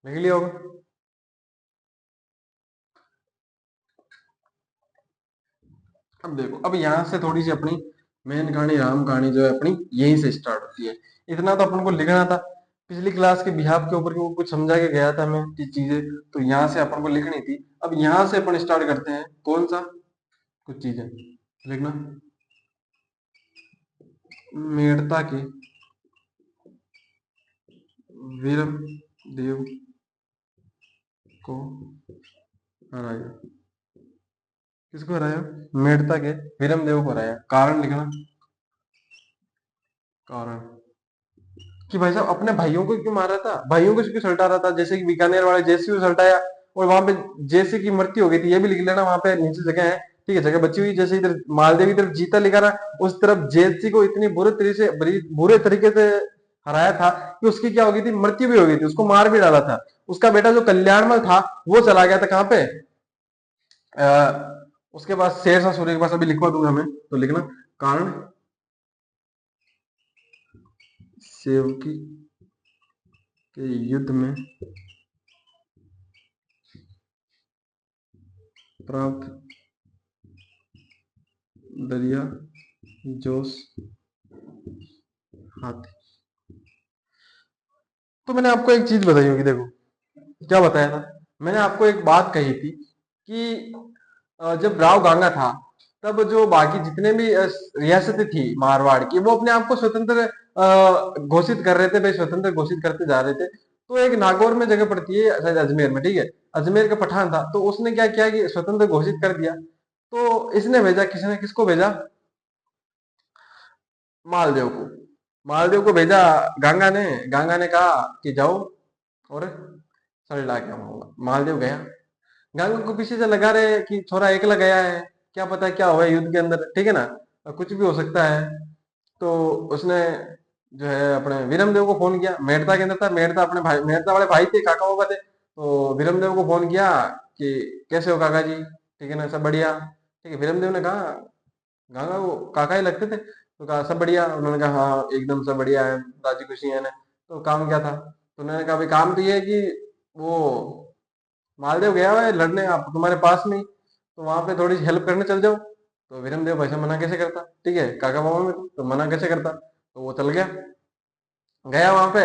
लिख लिया होगा। अब देखो, अब यहाँ से थोड़ी सी अपनी मेन कहानी, राम कहानी जो है अपनी यहीं से स्टार्ट होती है। इतना तो अपन को लिखना था। पिछली क्लास के बिहाफ के ऊपर कुछ समझा के गया था मैं ये चीजें, तो यहाँ से अपन को लिखनी थी। अब यहाँ से अपन स्टार्ट करते हैं। कौन सा? कुछ चीजें लिखना। मेड़ता के वीरम देव को हराया। किसको हराया? मेड़ता के वीरम देव को हराया। कारण लिखना। कारण कि भाई साहब अपने भाइयों को क्यों मार रहा था, भाइयों को क्यों सल्टा रहा था। जैसे कि बीकानेर वाले जैसी को सल्टाया और वहां पे जैसे की मृत्यु हो गई थी, ये भी लिख लेना। वहां पे नीचे जगह है, ठीक है, जगह बची हुई। जैसे इधर मालदेव की तरफ जीता लिखा ना, उस तरफ जेसी को इतनी बुरे तरीके से हराया था कि उसकी क्या हो गई थी? मृत्यु भी हो गई थी, उसको मार भी डाला था। उसका बेटा जो कल्याणमल था वो चला गया था कहाँ पे? उसके पास, शेरशाह सूर्य के पास। अभी लिखवा दूंगा मैं, तो लिखना। कारण सेवकी के युद्ध में प्राप्त दरिया जोश हाथी। तो मैंने आपको एक चीज बताई होगी। देखो क्या बताया था मैंने आपको? एक बात कही थी कि जब राव गांगा था तब जो बाकी जितने भी रियासतें थी मारवाड़ की, वो अपने आप को स्वतंत्र घोषित कर रहे थे भाई, स्वतंत्र घोषित करते जा रहे थे। तो एक नागौर में जगह पड़ती है शायद अजमेर में, ठीक है, अजमेर का पठान था, तो उसने क्या किया कि स्वतंत्र घोषित कर दिया। तो इसने भेजा, किसने किसको भेजा? मालदेव को। मालदेव को भेजा गंगा ने। गंगा ने कहा कि जाओ और सर ला के आऊंगा। मालदेव गया। गंगा को पीछे से लगा रहे कि छोरा एकला गया है, क्या पता क्या हुआ युद्ध के अंदर, ठीक है ना, कुछ भी हो सकता है। तो उसने जो है अपने वीरमदेव को फोन किया। मेड़ता के अंदर था, मेड़ता अपने भाई, मेड़ता वाले भाई थे, काका बाबा थे। तो वीरमदेव को फोन किया कि कैसे हो काका जी, ठीक है ना, सब बढ़िया। ठीक है, वीरमदेव ने कहा, गंगा को काका ही लगते थे, तो कहा सब बढ़िया। उन्होंने कहा हाँ एकदम सब बढ़िया है, राजी खुशी है ना। तो काम क्या था? तो उन्होंने कहा भाई काम तो ये है कि वो मालदेव गया हुआ है लड़ने आप तुम्हारे पास में ही, तो वहां पे थोड़ी हेल्प करने चल जाओ। तो वीरमदेव भाई साहब मना कैसे करता? ठीक है, काका बाबा में तो मना कैसे करता? तो वो चल गया। गया वहां पे,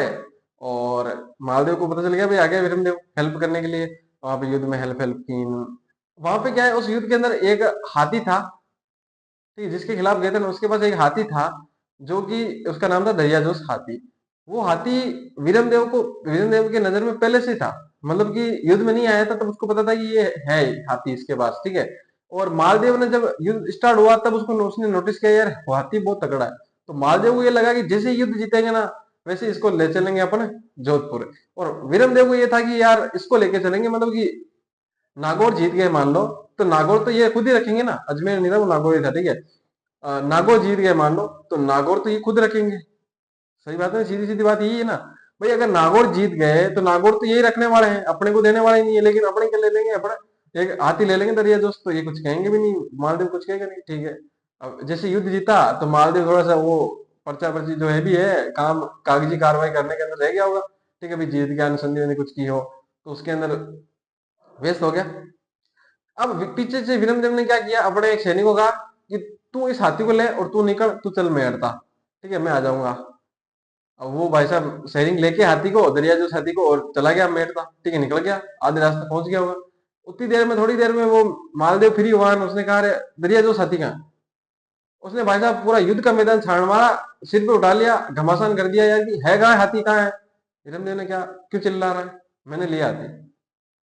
और मालदेव को पता चल गया भाई आ गया विरमदेव हेल्प करने के लिए। वहां पे युद्ध में हेल्प हेल्प की। वहां पे क्या है, उस युद्ध के अंदर एक हाथी था, ठीक है, जिसके खिलाफ गए थे ना, उसके पास एक हाथी था, जो कि उसका नाम था दरियाजोश हाथी। वो हाथी वीरमदेव के नजर में पहले से था, मतलब कि युद्ध में नहीं आया था तब उसको पता था कि ये है हाथी इसके पास, ठीक है। और मालदेव ने जब युद्ध स्टार्ट हुआ तब उसने नोटिस किया यार वो हाथी बहुत तगड़ा है। तो मालदेव को ये लगा कि जैसे युद्ध जीतेंगे ना, वैसे इसको ले चलेंगे अपन जोधपुर। और वीरमदेव को ये था कि यार इसको लेके चलेंगे, मतलब कि नागौर जीत गए मान लो, तो नागौर तो ये खुद ही रखेंगे ना, अजमेर नहीं था वो नागौर ही था, ठीक है। नागौर जीत गए मान लो, तो नागौर तो ये खुद रखेंगे। सही बात है, सीधी सीधी बात यही है ना। भाई अगर नागौर जीत गए तो नागौर तो यही रखने वाले हैं, अपने को देने वाले ही नहीं है, लेकिन अपने क्या ले लेंगे, अपने एक हाथी ले लेंगे दरिया दोस्त, तो ये कुछ कहेंगे भी नहीं, मालदीव कुछ कहेगा नहीं, ठीक है। अब जैसे युद्ध जीता तो मालदीव थोड़ा सा वो पर्चा पर्ची जो है भी है काम, कागजी कार्रवाई करने के अंदर रह गया होगा, ठीक है, भाई जीत गया, अनुसंधान ने कुछ की हो, तो उसके अंदर व्यस्त हो गया। अब पीछे से विरमदेव ने क्या किया, अपने एक सैनिक को कहा कि तू इस हाथी को ले और तू निकल, तू चल मेरता, ठीक है, मैं आ जाऊंगा। अब वो भाई साहब सैनिक लेके हाथी को, दरिया जो हाथी को, और चला गया मेरता, ठीक है, निकल गया, आधे रास्ते पहुंच गया होगा। उतनी देर में, थोड़ी देर में वो मालदेव फ्री हुआ, उसने कहा अरे दरिया जो हाथी का, उसने भाई साहब पूरा युद्ध का मैदान छाड़ मारा, सिर पे उठा लिया, घमासान कर दिया यार कि है कहाँ है हाथी, कहाँ है। विरमदेव ने क्या, क्यों चिल्ला रहा है, मैंने लिया हाथी।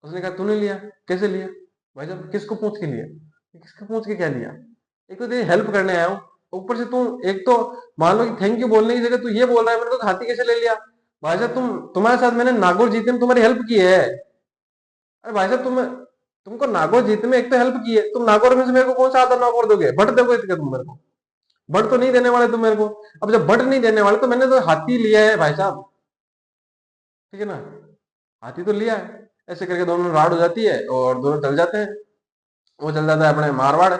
उसने कहा तूने लिया, कैसे लिया। भाई साहब किसको पूछ के लिया, किसको पूछ के क्या लिया, एक तो तेरी हेल्प करने आया हूँ, ऊपर से तू एक तो मान लो कि थैंक यू बोलने की जगह तू ये बोल रहा है मेरे को हाथी कैसे ले लिया। भाई साहब तुम्हारे साथ मैंने नागौर जीतने में तुम्हारी हेल्प की है। अरे भाई साहब तुमको नागौर जीतने में एक तो हेल्प की है, तुम नागौर में से मेरे को कौन सा आधा नागौर दोगे, बट दोगे इसका तुम मेरे को, बट तो नहीं देने वाले तुम मेरे को। अब जब बट नहीं देने वाले तो मैंने तो हाथी लिया है भाई साहब, ठीक है ना, हाथी तो लिया है। ऐसे करके दोनों राड हो जाती है और दोनों चल जाते हैं। वो चल जाता है अपने मारवाड़,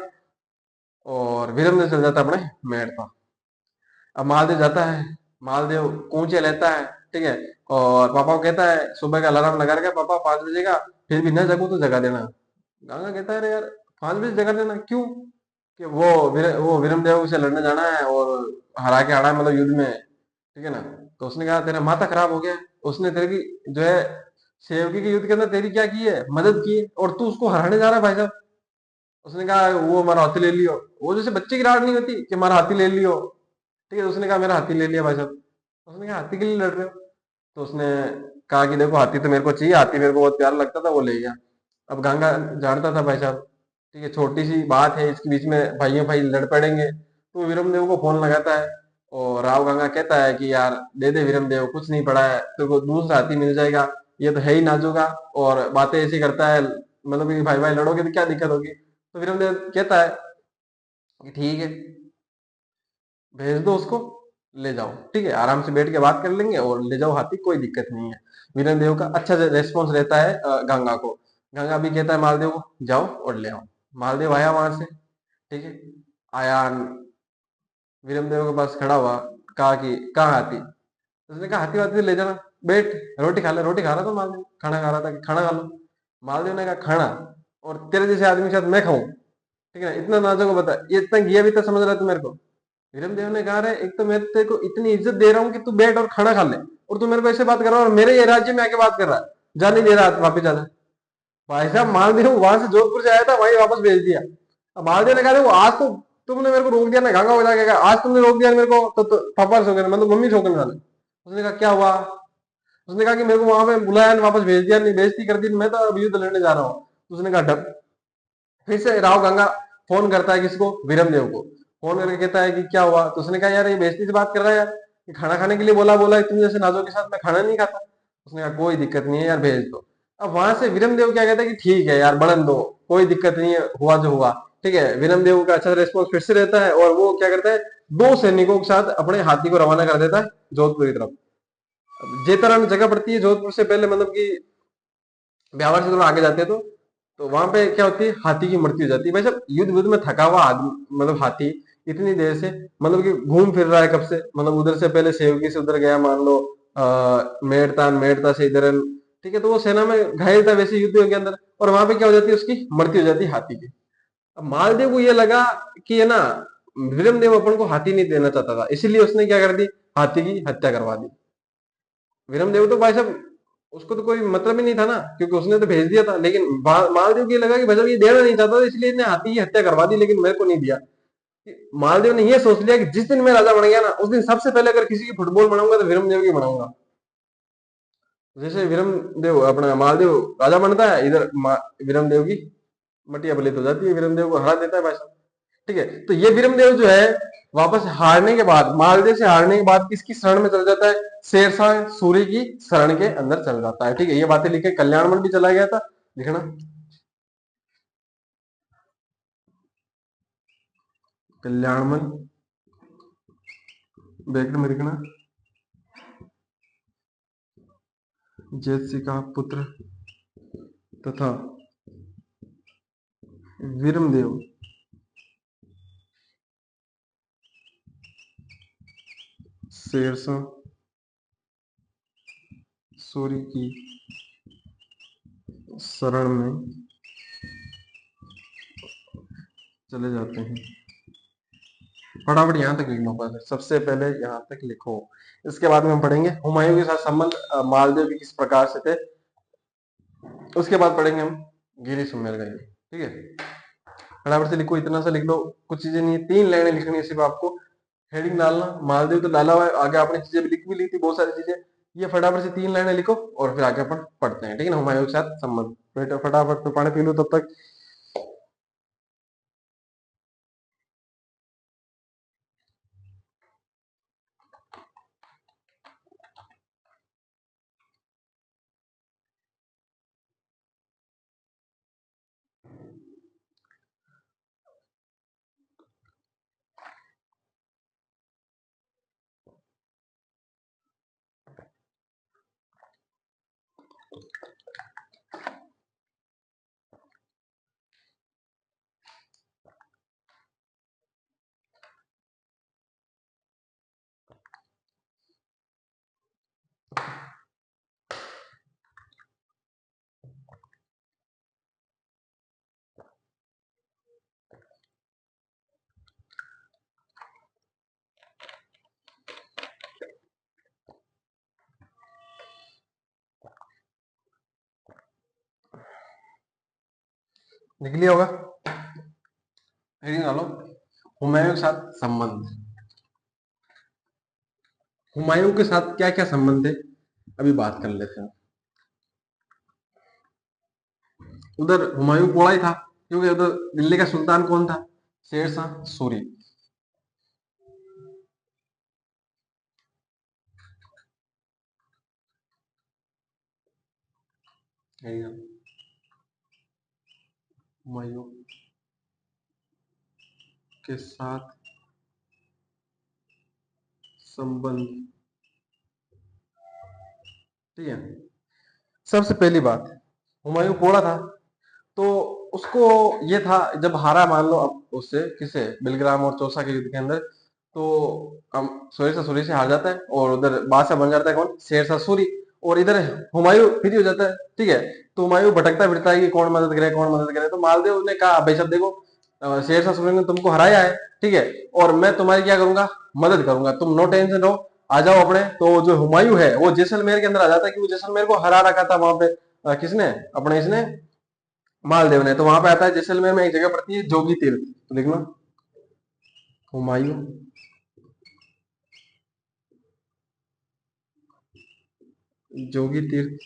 और वीरेंद्र चल जाता है अपने मेड़ता। अब महादेव जाता है, महादेव कूचे लेता है, ठीक है, और पापा को कहता है सुबह का अलार्म लगा रखा है पापा 5 बजे का, फिर भी न जगू तो जगा देना। गांगा कहता है अरे यार 5 बजे जगा देना क्यों, कि वो विरम देव से लड़ने जाना है और हरा के आना है, मतलब युद्ध में, ठीक है ना। तो उसने कहा तेरा माथा खराब हो गया है। उसने तेरे की जो है सेवकी के युद्ध के अंदर तेरी क्या की है, मदद की है, और तू उसको हराने जा रहा है भाई साहब। उसने कहा वो हमारा हाथी ले लियो, वो जैसे बच्चे की राड नहीं होती कि हमारा हाथी ले लियो, ठीक है। तो उसने कहा मेरा हाथी ले लिया भाई साहब। उसने कहा हाथी के लिए लड़ रहे हो। तो उसने कहा कि देखो हाथी तो मेरे को चाहिए, हाथी मेरे को बहुत प्यारा लगता था, वो ले गया। अब गंगा जानता था भाई साहब, ठीक है, छोटी सी बात है इसके बीच में भाइयों भाई लड़ पड़ेंगे, तो विरम देव को फोन लगाता है। और राव गंगा कहता है कि यार दे दे विरम देव, कुछ नहीं पड़ा है, तेरे को दूसरा हाथी मिल जाएगा, ये तो है ही नाजुका, और बातें ऐसी करता है, मतलब कि भाई भाई लड़ोगे तो क्या दिक्कत होगी। तो विरम देव कहता है कि ठीक है, भेज दो उसको, ले जाओ, ठीक है, आराम से बैठ के बात कर लेंगे और ले जाओ हाथी, कोई दिक्कत नहीं है। वीरेंद्र देव का अच्छा रेस्पॉन्स रहता है गंगा को। गंगा भी कहता है मालदेव को जाओ और ले आओ। मालदेव आया वहां से, ठीक है, आया, वीरेंद्र देव के पास खड़ा हुआ, कहा कि कहाँ हाथी। उसने कहा हाथी वाथी ले जाना, बैठ रोटी खा ले, रोटी खा रहा था मालदेव, खाना खा रहा था कि खाना खा लो। मालदेव ने कहा खाना, और तेरे जैसे आदमी के साथ मैं खाऊं, ठीक है ना, इतना नाजुक बता, ये इतना घिया भी तो समझ रहा है तू मेरे को। विरमदेव ने कहा रहे एक तो मैं तेरे को इतनी इज्जत दे रहा हूँ कि तू बैठ और खाना खा ले, और तू मेरे को ऐसे बात कर रहा है, और मेरे ये राज्य में आके बात कर रहा है, जा नहीं दे रहा वापिस जाना। भाई साहब मालदेव वहां से जोधपुर से आया था, वहीं वापस भेज दिया। अब मालदेव ने कहा देखो आज तो तुमने मेरे को रोक दिया ना, गांगा हो जाएगा, आज तुमने रोक दिया मेरे को, तो पापा ठोकने मतलब मम्मी ठोकने वाले। उसने कहा क्या हुआ। उसने कहा कि मेरे को वहां पे बुलाया नहीं, वापस भेज दिया, नहीं बेइज्जती कर दी, मैं तो अब युद्ध लड़ने जा रहा हूँ। उसने कहा डब। फिर से राव गंगा फोन करता है किसको, विरमदेव को, फोन करके कहता है कि क्या हुआ। तो उसने कहा यार ये बेइज्जती से बात कर रहा है यार, कि खाना खाने के लिए बोला बोला है, तुम जैसे नाजों के साथ मैं खाना नहीं खाता। उसने कहा कोई दिक्कत नहीं है यार भेज दो। अब वहां से विरमदेव क्या कहता है कि ठीक है यार बढ़न दो, कोई दिक्कत नहीं है, हुआ जो हुआ, ठीक है। विरमदेव का अच्छा रेस्पॉन्स फिर से रहता है, और वो क्या करता है, 2 सैनिकों के साथ अपने हाथी को रवाना कर देता है जोधपुर की तरफ। अब जेतरन जगह पड़ती है जोधपुर से पहले, मतलब कि ब्यावर से थोड़ा आगे जाते हैं, तो वहां पे क्या होती है, हाथी की मृत्यु हो जाती है। भाई साहब युद्ध युद्ध में थका हुआ आदमी, मतलब हाथी इतनी देर से, मतलब कि घूम फिर रहा है कब से, मतलब उधर से पहले सेवकी से उधर गया मान लो, मेड़ता मेड़ता से इधर, ठीक है, तो वो सेना में घायल था वैसे युद्ध के अंदर, और वहां पे क्या हो जाती है, उसकी मृत्यु हो जाती है हाथी की। अब मालदेव को ये लगा कि ये ना विरमदेव अपन को हाथी नहीं देना चाहता था, इसीलिए उसने क्या कर दी, हाथी की हत्या करवा दी। विरमदेव तो भाई साहब उसको तो कोई मतलब ही नहीं था ना, क्योंकि उसने तो भेज दिया था, लेकिन मालदेव को ये लगा कि भाई साहब ये देना नहीं चाहता था, इसलिए इसने हाथी की हत्या करवा दी, लेकिन मेरे को नहीं दिया। मालदेव ने ये सोच लिया कि जिस दिन मैं राजा बन गया ना, उस दिन सबसे पहले अगर किसी की फुटबॉल बनाऊंगा तो विरमदेव की बनाऊंगा। जैसे विरमदेव अपना मालदेव राजा बनता है, इधर विरमदेव की मटिया बलित हो जाती है, विरमदेव को हरा देता है भाई साहब। ठीक है, तो ये विरमदेव जो है वापस हारने के बाद, मालदेव से हारने के बाद किसकी शरण में चल जाता है? शेरशाह सूरी की शरण के अंदर चल जाता है। ठीक है, ये बातें लिखे, कल्याणमल भी चला गया था, लिखना कल्याणमल बैकड में लिखना, जैतसी का पुत्र तथा विरमदेव शेरशाह सूरी की शरण में चले जाते हैं। फटाफट यहाँ तक लिख लो, पहले सबसे पहले यहाँ तक लिखो। इसके बाद में हम पढ़ेंगे हुमायूं के साथ संबंध मालदेव के किस प्रकार से थे। उसके बाद पढ़ेंगे हम गिरी सुमेर गए। ठीक है, फटाफट से लिखो, इतना सा लिख लो, कुछ चीजें नहीं है, 3 लाइनें लिखनी है सिर्फ आपको। हेडिंग डालना, मालदेव तो डाला हुआ है, आगे आपने चीजें भी लिख भी ली थी बहुत सारी चीजें। ये फटाफट से 3 लाइनें लिखो और फिर आगे अपन पढ़ते हैं। ठीक है ना, हुमायूं के साथ संबंध। फटाफट तो पानी पी लो तब तक। लिख लिया होगा, हेडिंग डालो, हुमायूं के साथ संबंध। हुमायूं के साथ क्या क्या संबंध है अभी बात कर लेते हैं। उधर हुमायूं कोड़ा ही था, क्योंकि उधर दिल्ली का सुल्तान कौन था? शेरशाह सूरी। हुमायूं के साथ संबंध। ठीक है, सबसे पहली बात, हुमायूं कोड़ा था, तो उसको ये था, जब हारा मान लो अब उससे, किसे, बिलग्राम और चौसा के युद्ध के अंदर, तो हम शेरशाह सूरी से हार जाता है और उधर बादशाह बन जाता है कौन? शेरशाह सूरी। और इधर हुमायूं फ्री हो जाता है। ठीक है, तो हुमायूं भटकता फिरता है कि कौन मदद करे कौन मदद करे। तो मालदेव ने कहा भाई साहब देखो, शेरशाह सूरी ने तुमको हराया है, ठीक है, और मैं तुम्हारी क्या करूंगा? मदद करूंगा, तुम नो टेंशन रहो, आ जाओ अपने। तो जो हुमायूं है वो जैसलमेर के अंदर आ जाता है, कि वो जैसलमेर को हरा रखा था वहां पे किसने? अपने इसने, मालदेव ने। तो वहां पे आता है जैसलमेर में एक जगह पड़ती है जोगी तीर्थ, तो लिखना हुमायूं जोगी तीर्थ,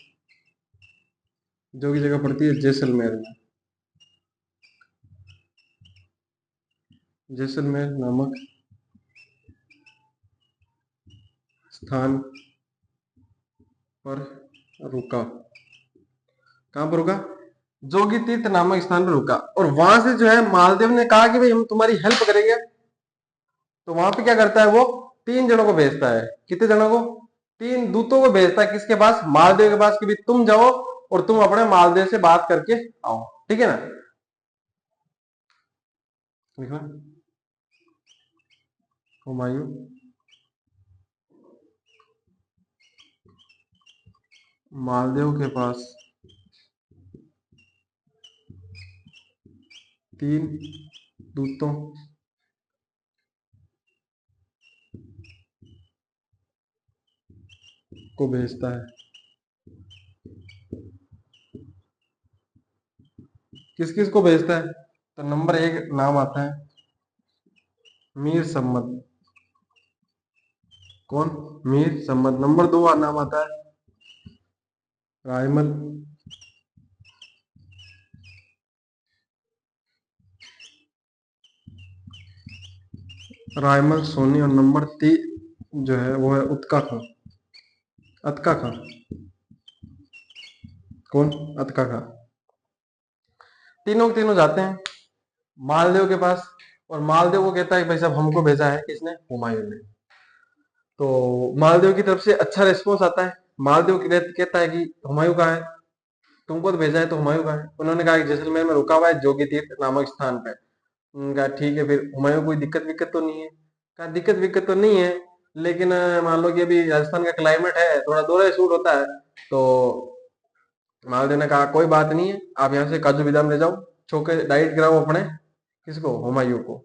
जो की जगह पड़ती है जैसलमेर में, जैसलमेर नामक स्थान पर रुका। कहां पर रुका? जोगी तीर्थ नामक स्थान पर रुका। और वहां से जो है मालदेव ने कहा कि भाई हम तुम्हारी हेल्प करेंगे। तो वहां पे क्या करता है वो? 3 जनों को भेजता है। कितने जनों को? 3 दूतों को भेजता है, किसके पास? मालदेव के पास, कि भाई तुम जाओ और तुम अपने मालदेव से बात करके आओ। ठीक है ना, लिखना हुमायूं मालदेव के पास 3 दूतों को भेजता है? किस किस को भेजता है? तो नंबर एक नाम आता है मीर सम्मत। कौन? मीर सम्मत। नंबर दो नाम आता है रायमल। रायमल सोनी। और नंबर तीन जो है वो है उत्का खां। अतका खां। कौन? अतका खां। तीनों के तीनों जाते हैं मालदेव के पास, और मालदेव को कहता है कि भाई साहब हमको भेजा है किसने? हुमायूं ने। तो मालदेव की तरफ से अच्छा रिस्पॉन्स आता है। मालदेव कहता है कि हुमायूं कहाँ है? तुमको तो भेजा है तो हुमायूं कहाँ है? उन्होंने कहा कि जैसलमेर में रुका हुआ है जोगी तीर्थ नामक स्थान पे। उन्होंने कहा ठीक है, फिर हुमायूं कोई दिक्कत विक्कत तो नहीं है? कहा दिक्कत विक्कत तो नहीं है, लेकिन मान लो कि अभी राजस्थान का क्लाइमेट है, थोड़ा दौरा शूट होता है। तो मालदेव ने कहा कोई बात नहीं है, आप यहाँ से काजू बादाम ले जाओ, छोके डाइट कराओ अपने किसको? हुमायूं को।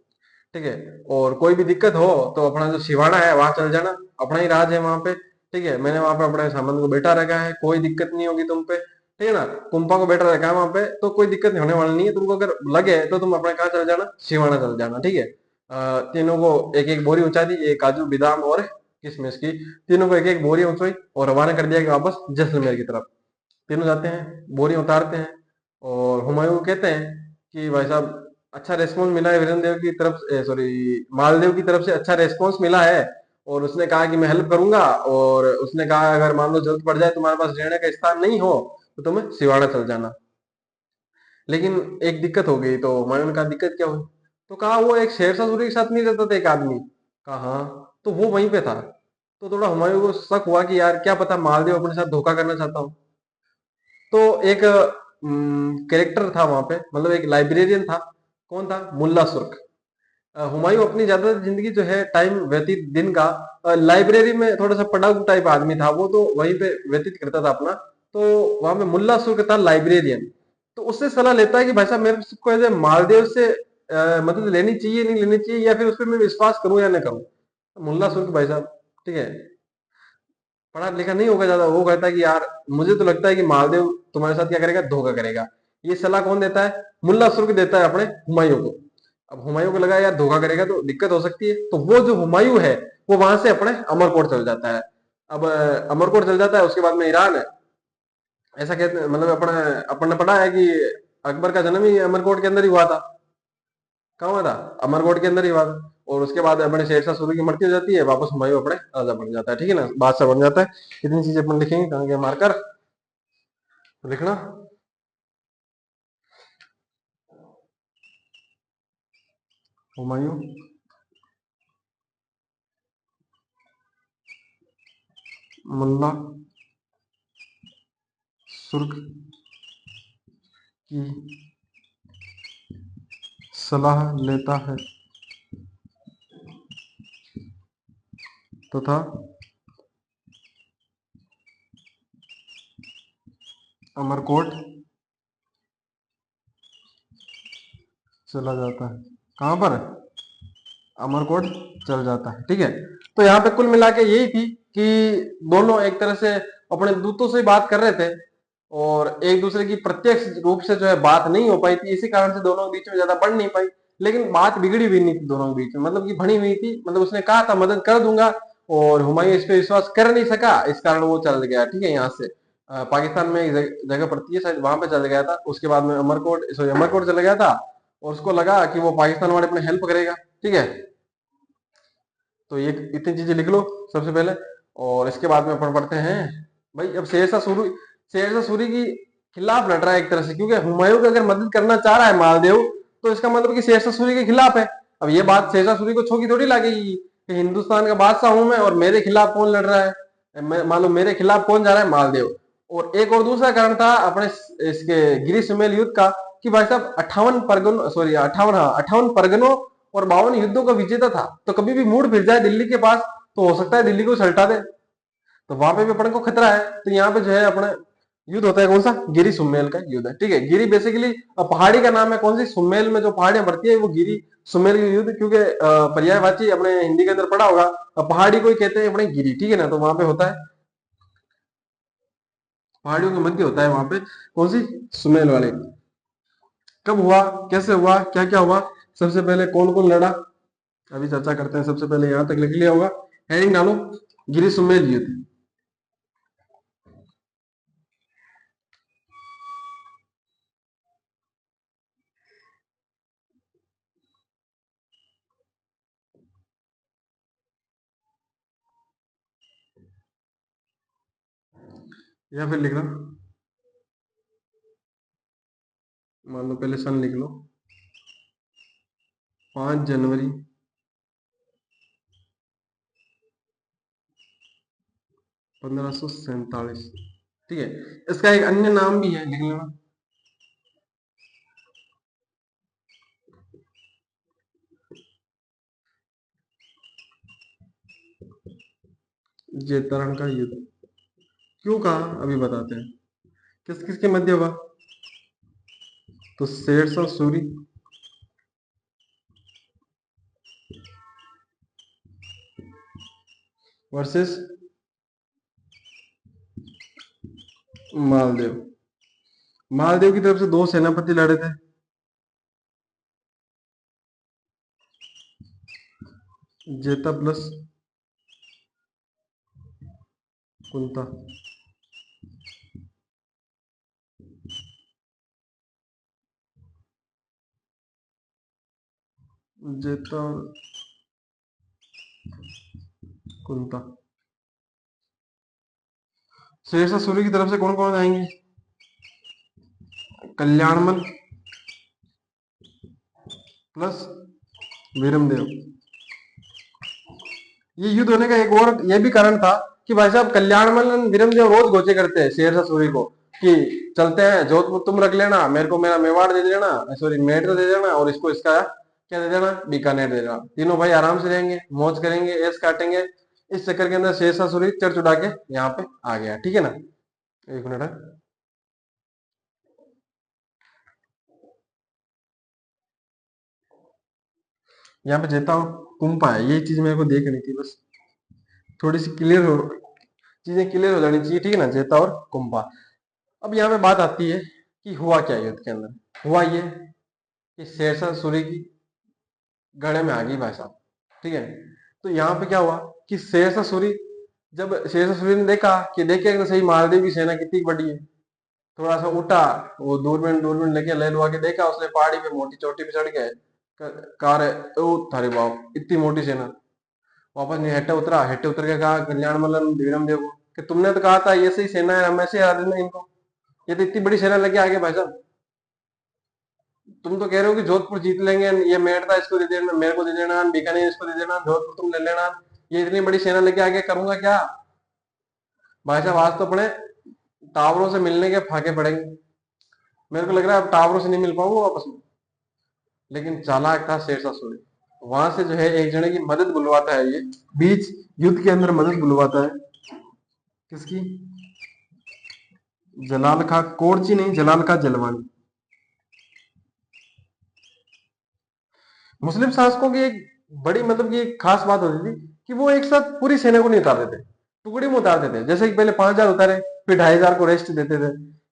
ठीक है। और कोई भी दिक्कत हो तो अपना जो सिवाना है वहां चल जाना, अपना ही राज है वहां पे। ठीक है, मैंने वहां पे अपने सामान को बैठा रखा है, कोई दिक्कत नहीं होगी तुम पे। ठीक है ना? कुंपा को बैठा रखा है वहां पे, तो कोई दिक्कत नहीं होने वाली नहीं है तुमको। अगर लगे तो तुम अपने कहाँ चल जाना? सिवाना चल जाना। ठीक है। तीनों को एक एक बोरी उंचा दी, एक काजू बादाम और किशमिश की। तीनों को एक एक बोरी उंचाई और रवाना कर दिया कि वापस जैसलमेर की तरफ। तीनों जाते हैं, बोरी उतारते हैं, और हुमायूं को कहते हैं कि भाई साहब अच्छा रेस्पॉन्स मिला है वीरेंद्र देव की तरफ, सॉरी मालदेव की तरफ से अच्छा रेस्पॉन्स मिला है। और उसने कहा कि मैं हेल्प करूंगा, और उसने कहा अगर मान लो जरूरत पड़ जाए तुम्हारे पास रहने का स्थान नहीं हो तो तुम सिवाड़ा चल जाना। लेकिन एक दिक्कत हो गई। तो हुमायूं ने कहा दिक्कत क्या हुई? तो कहा वो एक शेरशाह सूरी के साथ नहीं रहता था एक आदमी? कहा हाँ, तो वो वहीं पे था। तो थोड़ा हुमायूं को शक हुआ कि यार क्या पता मालदेव अपने साथ धोखा करना चाहता हो। तो एक कैरेक्टर था वहां पे, मतलब एक लाइब्रेरियन था। कौन था? मुल्ला सुर्ख। हुमायूं अपनी ज्यादा जिंदगी जो है टाइम व्यतीत दिन का लाइब्रेरी में, थोड़ा सा पढ़ाकू टाइप आदमी था वो, तो वहीं पे व्यतीत करता था अपना। तो वहां पे मुल्ला सुर्ख था लाइब्रेरियन। तो उससे सलाह लेता है कि भाई साहब मेरे को ऐसे मालदेव से मदद लेनी चाहिए नहीं लेनी चाहिए, या फिर उस पर मैं विश्वास करूं या ना करूं। तो मुल्ला सुर्ख भाई साहब, ठीक है, पढ़ा लिखा नहीं होगा ज्यादा, वो कहता है कि यार मुझे तो लगता है कि मालदेव तुम्हारे साथ क्या करेगा? धोखा करेगा। ये सलाह कौन देता है? मुल्ला सुर्ख देता है अपने हुमायूं को। अब हुमायूं को लगा यार धोखा करेगा तो दिक्कत हो सकती है, तो वो जो हुमायूं है वो वहां से अपने अमरकोट चल जाता है। अब अमरकोट चल जाता है, उसके बाद में ईरान है। ऐसा कहते मतलब अपने अपन ने पढ़ा है कि अकबर का जन्म ही अमरकोट के अंदर ही हुआ था। कहाँ हुआ था? अमरकोट के अंदर ही हुआ था। और उसके बाद अपने शेरशाह सूरी की मृत्यु हो जाती है, वापस हुमायूं अपने राजा बन जाता है। ठीक है ना? बादशाह बन जाता है। इतनी चीजें अपन लिखेंगे कहाँ के मारकर लिखना। हुमायूं मुल्ला सुर्ख की सलाह लेता है तथा अमरकोट चला जाता है। कहां पर? अमरकोट चल जाता है। ठीक है। तो यहाँ पे कुल मिला के यही थी कि दोनों एक तरह से अपने दूतों से ही बात कर रहे थे, और एक दूसरे की प्रत्यक्ष रूप से जो है बात नहीं हो पाई थी, इसी कारण से दोनों के बीच में ज्यादा बढ़ नहीं पाई। लेकिन बात बिगड़ी हुई नहीं थी दोनों के बीच में, मतलब कि बनी हुई थी। मतलब उसने कहा था मदद कर दूंगा, और हुमायूं इस पे विश्वास कर नहीं सका, इस कारण वो चल गया। ठीक है, यहाँ से पाकिस्तान में एक जगह पड़ती है शायद, वहां पे चल गया था। उसके बाद में अमरकोट, सॉरी अमरकोट चला गया था, और उसको लगा कि वो पाकिस्तान वाले अपने हेल्प करेगा। ठीक है। तो ये इतनी चीजें लिख लो सबसे पहले, और इसके बाद में अपन पढ़ते हैं। भाई अब शेरशाह सूरी की खिलाफ लड़ रहा है एक तरह से, क्योंकि हुमायूं की अगर मदद करना चाह रहा है मालदेव, तो इसका मतलब कि शेरशाह सूरी के खिलाफ है। अब ये बात शेरशाह सूरी को छोकी थोड़ी लगेगी कि हिंदुस्तान का बादशाह हूं मैं, और मेरे खिलाफ कौन लड़ रहा है? मान लो मेरे खिलाफ कौन जा रहा है? मालदेव। और एक और दूसरा कारण था अपने इसके गिरी सुमेल युद्ध का, कि भाई साहब 58 परगनों और 52 युद्धों का विजेता था, तो कभी भी मूड फिर जाए दिल्ली के पास तो हो सकता है दिल्ली को सल्टा दे। तो वहां पे भी अपन को खतरा है। तो यहाँ पे जो है अपना युद्ध होता है कौन सा? गिरी सुमेल का युद्ध है। ठीक है। गिरी बेसिकली पहाड़ी का नाम है। कौन सी? सुमेल में जो पहाड़ियां बढ़ती है वो गिरी सुमेल की युद्ध, क्योंकि पर्यायवाची अपने हिंदी के अंदर पढ़ा होगा, पहाड़ी को ही कहते हैं अपने गिरी। ठीक है ना? तो वहां पे होता है। पहाड़ियों के मध्य होता है वहां पे। कौन सी? सुमेल वाले। कब हुआ, कैसे हुआ, क्या क्या हुआ, सबसे पहले कौन कौन लड़ा, अभी चर्चा करते हैं। सबसे पहले यहां तक लिख लिया होगा, हेडिंग डालो, गिरी सुमेल युद्ध। या फिर लिख लो, मान लो पहले सन लिख लो, 5 जनवरी 1547। ठीक है, इसका एक अन्य नाम भी है, लिख लेना, जेतरण का युद्ध। क्यों कहा अभी बताते हैं। किस किस के मध्य हुआ? तो शेरशाह सूरी वर्सेस मालदेव। मालदेव की तरफ से दो सेनापति लड़े थे, जेता प्लस कुंता। जेता और कुंता। शेरशाह सूरी की तरफ से कौन कौन आएंगे? कल्याणमल प्लस वीरमदेव। ये युद्ध होने का एक और ये भी कारण था कि भाई साहब कल्याणमल और वीरमदेव रोज गोचे करते हैं शेरशाह सूरी को कि चलते हैं जोधपुर, तुम रख लेना, मेरे को मेरा मेवाड़ दे देना, सॉरी मेड़ दे देना, और इसको इसका क्या दे देना, बीकानेर दे देना। तीनों भाई आराम से रहेंगे, मौज करेंगे, ऐश काटेंगे। इस चक्कर के अंदर शेरशाह सूरी चढ़ चढ़ा के यहाँ पे आ गया। ठीक है ना, एक मिनट है, यहाँ पे जेता और कुंपा है, ये चीज मेरे को देखनी थी बस, थोड़ी सी क्लियर हो, चीजें क्लियर हो जानी चाहिए। ठीक है ना, जेता और कुंपा। अब यहाँ पे बात आती है कि हुआ क्या युद्ध के अंदर। हुआ ये कि शेरशाह सूरी की गढ़े में आ गई भाई साहब। ठीक है, तो यहाँ पे क्या हुआ कि शेरशाह सूरी, जब शेरशाह सूरी ने देखा कि देखे तो सही मालदेव की सेना कितनी बड़ी है, थोड़ा सा उठा, वो दूरबीन दूरबीन लेके ले लुआ के देखा, उसने पहाड़ी पे मोटी चोटी पे चढ़ गए, कार ओ थारे बाप इतनी मोटी सेना। वापस नहीं, हेट्टे उतरा, हेट्टे उतर के कहा कल्याण मल्ल विक्रम देव को कि तुमने तो कहा था ये सही सेना है, हम ऐसे हरा देना इनको, ये तो इतनी बड़ी सेना लेके आगे भाई साहब। तुम तो कह रहे हो कि जोधपुर जीत लेंगे, ये मेड़ता इसको दे देना, मेरे को दे देना, बीकानेर इसको दे देना, जोधपुर तुम ले लेना, ये इतनी बड़ी सेना लेके आगे करूंगा क्या भाई साहब। आज तो अपने टावरों से मिलने के फाके पड़ेंगे। मेरे को लग रहा है अब टावरों से नहीं मिल पाऊंगा वापस में। लेकिन चालाक था शेरशाह सूरी, वहां से जो है एक जने की मदद बुलवाता है, ये बीच युद्ध के अंदर मदद बुलवाता है। किसकी? जलाल खा कोरची नहीं, जलाल खा जलवानी। मुस्लिम शासकों की एक बड़ी मतलब की एक खास बात होती थी कि वो एक साथ पूरी सेना को नहीं उतारते थे, टुकड़ी में उतारते थे। जैसे कि पहले 5,000 उतारे, फिर 2,500 को रेस्ट देते थे।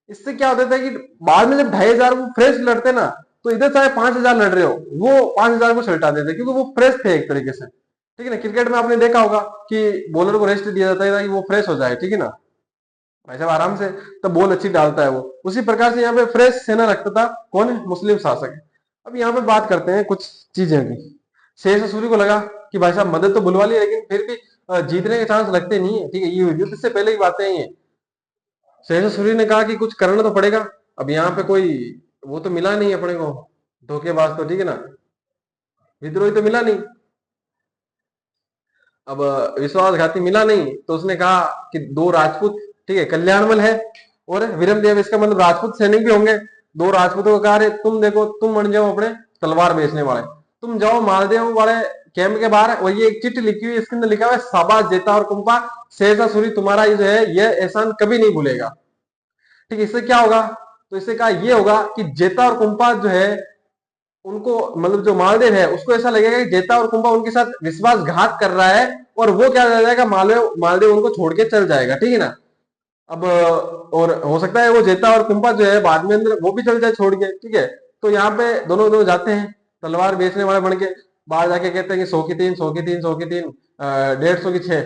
इससे क्या होता था कि बाद में जब 2,500 वो फ्रेश लड़ते ना, तो इधर चाहे 5,000 लड़ रहे हो, वो 5,000 को सलटा देते क्योंकि वो फ्रेश थे एक तरीके से। ठीक है ना, क्रिकेट में आपने देखा होगा कि बॉलर को रेस्ट दिया जाता है कि वो फ्रेश हो जाए। ठीक है ना भाई साहब, आराम से तब बॉल अच्छी डालता है वो। उसी प्रकार से यहाँ पे फ्रेश सेना रखता था कौन है? मुस्लिम शासक। अब यहाँ पे बात करते हैं कुछ चीजें की। शेरशाह सूरी को लगा कि भाई साहब मदद तो बुलवा ली, लेकिन फिर भी जीतने के चांस लगते नहीं है। ठीक है, ये युद्ध से पहले की बातें हैं ये। शेरशाह सूरी ने कहा कि कुछ करना तो पड़ेगा। अब यहाँ पे कोई वो तो मिला नहीं अपने को, धोखेबाज तो, ठीक है ना, विद्रोही तो मिला नहीं। अब विश्वासघाती मिला नहीं, तो उसने कहा कि दो राजपूत, ठीक है, कल्याणमल है और वीरमदेव, इसका मतलब राजपूत सैनिक भी होंगे। दो राजपूतों को कहा, अरे तुम देखो, तुम बन जाओ अपने तलवार बेचने वाले, तुम जाओ मालदेव वाले कैंप के बाहर, और ये एक चिट्ठी लिखी हुई, इसके अंदर लिखा हुआ है शाबाश जेता और कुंपा, शेरशाह सूरी तुम्हारा ये जो है ये एहसान कभी नहीं भूलेगा। ठीक है, इससे क्या होगा? तो इससे कहा ये होगा कि जेता और कुंपा जो है उनको, मतलब जो मालदेव है उसको ऐसा लगेगा कि जेता और कुंभा उनके साथ विश्वासघात कर रहा है, और वो क्या कर जाएगा, मालदेव मालदेव उनको छोड़ के चल जाएगा। ठीक है ना, अब और हो सकता है वो जेता और कुंपा जो है बाद में अंदर वो भी चल जाए छोड़ के, ठीक है। तो यहाँ पे दोनों दोनों जाते हैं तलवार बेचने वाले बन के, बाहर जाके कहते हैं कि 100 की 3, 100 की 3, 100 की 3, 150 की 6,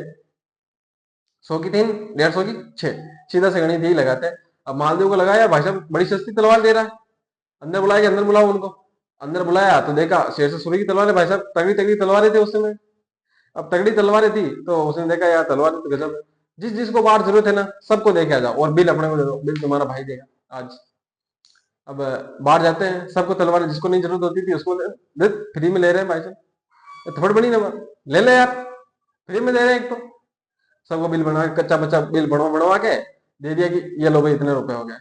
100 की 3, 150 की 6, सीधा से गणित यही लगाते हैं। अब मालदेव को लगाया भाई साहब बड़ी सस्ती तलवार दे रहा है, अंदर बुलाया कि अंदर बुलाओ उनको। अंदर बुलाया तो देखा शेर सूरी की तलवार है भाई साहब, तगड़ी तगड़ी तलवारें थे उस समय। अब तगड़ी तलवारें थी तो उसने देखा यार तलवार तो गजब है, जिस जिसको बाहर जरूरत है ना सबको देके आ जाओ और बिल अपने को दे दो, बिल तुम्हारा भाई देगा आज। अब बाहर जाते हैं सबको तलवार, जिसको नहीं जरूरत होती थी उसको दे, फ्री में ले रहे हैं भाई साहब, थोड़ी बड़ी ना बात, ले ले यार, फ्री में दे रहे हैं एक तो। सबको बिल बना के कच्चा बच्चा बिल बनवा बनवा के दे दिया कि ये लो भाई इतने रुपए हो गए।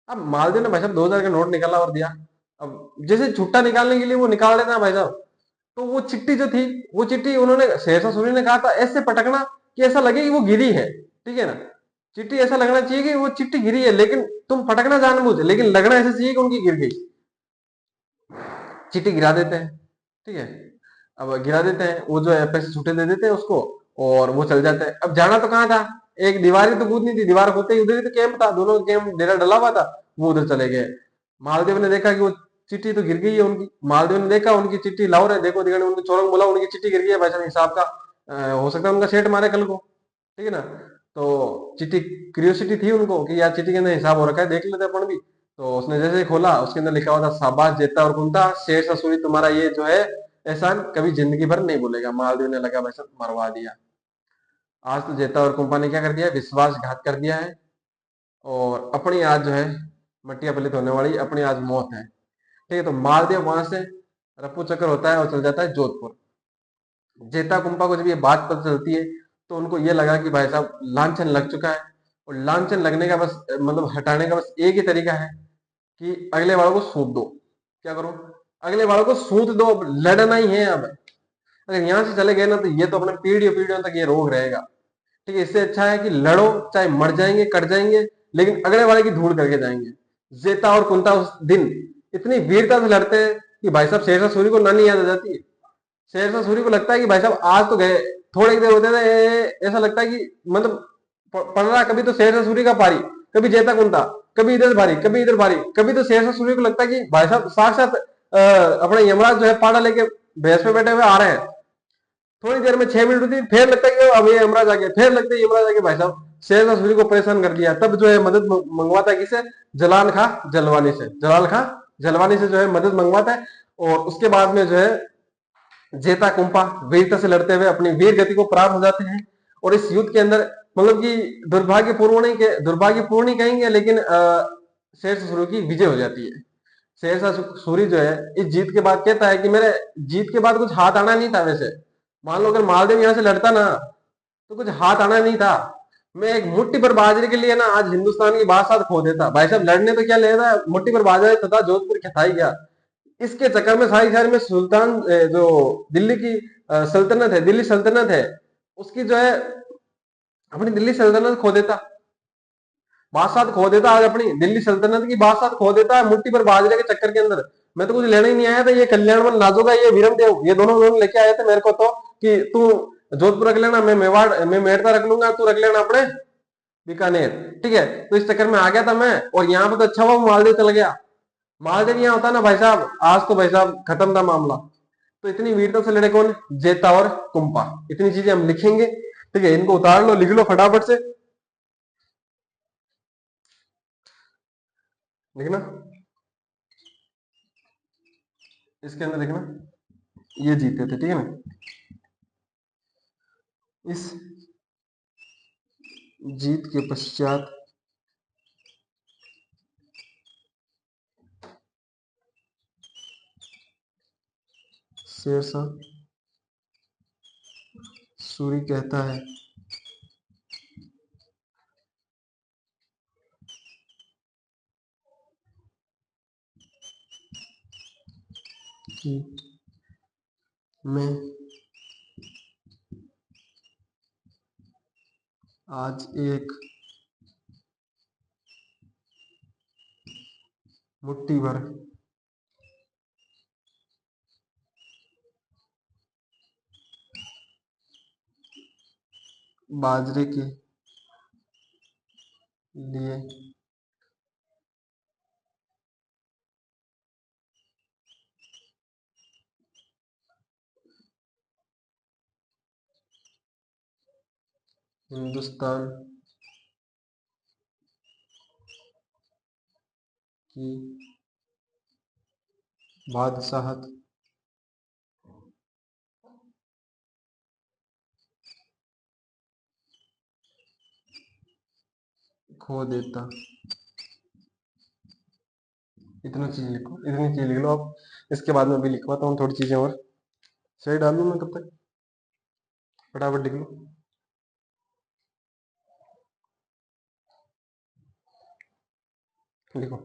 अब मालदेव ने भाई साहब 2,000 का नोट निकाला और दिया। अब जैसे छुट्टा निकालने के लिए वो निकाल लेता है भाई साहब, तो वो चिट्ठी जो थी, वो चिट्ठी उन्होंने शेरशाह सूरी ने कहा था ऐसे पटकना कि ऐसा लगे कि वो गिरी है, ठीक है ना। चिट्ठी ऐसा लगना चाहिए कि वो चिट्ठी गिरी है, लेकिन तुम पटकना जानबूझ, लेकिन लगना ऐसा चाहिए कि उनकी गिर गई। चिट्ठी गिरा देते हैं, ठीक है। अब गिरा देते हैं, वो जो है पैसे छूटे दे देते हैं उसको और वो चल जाते हैं। अब जाना तो कहाँ था, एक दीवार ही तो कूदनी थी, दीवार होते ही उधर ही तो कैंप था, दोनों कैंप डेरा डला हुआ था, वो उधर चले गए। मालदेव ने देखा कि वो चिट्ठी तो गिर गई है उनकी, मालदेव ने देखा उनकी चिट्ठी लाओ रहे, देखो दिगने उनको चोरंग बोला उनकी चिट्ठी गिर गई है भाई साहब हिसाब का, हो सकता है उनका सेठ मारे कल को, ठीक है ना। तो चिट्ठी, क्यूरियोसिटी थी उनको कि यार चिट्ठी के अंदर हिसाब हो रखा है, देख लेते अपन भी। तो उसने जैसे ही खोला उसके अंदर लिखा हुआ था, शाबाश जेता और कुंता, शेर ससुरी तुम्हारा ये जो है एहसान कभी जिंदगी भर नहीं भूलेगा। मालदेव ने लगा वैसा मरवा दिया। आज तो जेता और कुंपा ने क्या कर दिया, विश्वासघात कर दिया है, और अपनी आज जो है मटिया पलित होने वाली अपनी आज मौत है, ठीक है। तो मालदेव वहां से रफू चक्कर होता है और चल जाता है जोधपुर। जेता कुंपा को जब ये बात पता चलती है तो उनको ये लगा कि भाई साहब लांछन लग चुका है, और लांछन लगने का बस मतलब हटाने का बस एक ही तरीका है कि अगले वालों को सूद दो। क्या करो, अगले वालों को सूद दो, अब लड़ना ही है। अब अगर यहाँ से चले गए ना तो ये तो अपने पीढ़ियों पीढ़ियों तक ये रोग रहेगा, ठीक है। इससे अच्छा है कि लड़ो, चाहे मर जाएंगे कट जाएंगे, लेकिन अगले वाले की धूल करके जाएंगे। जेता और कुंता उस दिन इतनी वीरता से लड़ते हैं कि भाई साहब शेरशाह सूरी को नानी याद आ जाती है। शेरशाह सूरी को लगता है कि भाई साहब आज तो गए, थोड़ी देर होते थे ऐसा लगता है कि मतलब पड़ रहा, कभी तो शेरशाह सूरी का पारी, कभी जेता कुंता, कभी इधर भारी कभी इधर भारी, कभी तो शेरशाह सूरी को लगता है कि भाई साहब साक्षात अपने यमराज जो है पाड़ा लेके भैंस पे बैठे हुए आ रहे हैं। थोड़ी देर में 6 मिनट होती फिर लगता है कि अब ये यमराज आ गया, फिर लगता है यमराज आ गया। भाई साहब शेरशाह सूरी को परेशान कर दिया, तब जो है मदद मंगवाता है किसे, जलाल खां जलवानी से, जलाल खां जलवानी से जो है मदद मंगवाता है। और उसके बाद में जो है जेता कुंपा वीरता से लड़ते हुए अपनी वीर गति को प्राप्त हो जाते हैं। और इस युद्ध के अंदर मतलब कि दुर्भाग्यपूर्ण नहीं कहेंगे, लेकिन शेरशाह सूरी की विजय हो जाती है। शेरशाह सूरी जो है इस जीत के बाद कहता है कि मेरे जीत के बाद कुछ हाथ आना नहीं था वैसे। मान लो अगर मालदेव यहाँ से लड़ता ना तो कुछ हाथ आना नहीं था, मैं एक मुट्ठी पर बाजरे के लिए ना आज हिंदुस्तान की बादशाह खो देता। भाई साहब लड़ने तो क्या लेता है, मुट्ठी पर बाजरे तथा जोधपुर खताई गया। इसके चक्कर में सारी सारी में सुल्तान जो दिल्ली की सल्तनत है, दिल्ली सल्तनत है, उसकी जो है अपनी दिल्ली सल्तनत खो देता, बादशाह खो देता, आज अपनी दिल्ली सल्तनत की बादशाह खो देता है मुट्ठी पर बाजरे के चक्कर के अंदर। मैं तो कुछ लेने ही नहीं आया था, ये कल्याणवन नाजोगा ये वीरम देव ये दोनों दोनों लेके आए थे मेरे को, तो कि तू जोधपुर रख लेना, मैं मेवाड़ मैं मेड़ता रख लूंगा, तू रख लेना अपने बीकानेर, ठीक है। तो इस चक्कर में आ गया था मैं, और यहाँ पे तो अच्छा हुआ मालदीव चल गया। मालदीव यहाँ होता ना भाई साहब आज तो भाई साहब खत्म था मामला। तो इतनी वीरता से लड़े कौन, जेता और कुंपा। इतनी चीजें हम लिखेंगे, ठीक है, इनको उतार लो लिख लो फटाफट से, लिखना इसके अंदर लिखना, ये जीते थे, ठीक है ना। इस जीत के पश्चात शेरशाह सूरी कहता है कि मैं आज एक मुट्ठी भर बाजरे के लिए। हिंदुस्तान की बादशाहत खो देता। इतनी चीज लिखो, इतनी चीज लिख लो आप। इसके बाद में भी लिखवाता हूँ थोड़ी चीजें और। सही डाल दूँ मैं तब तक, फटाफट लिख लो। लिखो।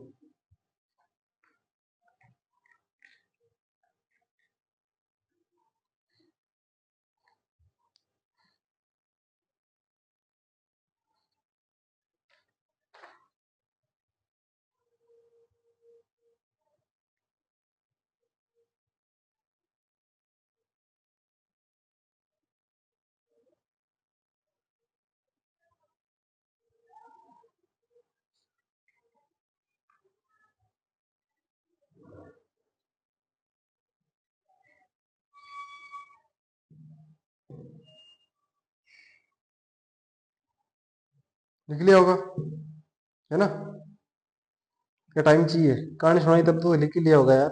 लिख लिया होगा, है ना? क्या टाइम चाहिए? कहानी सुनाई तब तो लिख ही लिया होगा यार।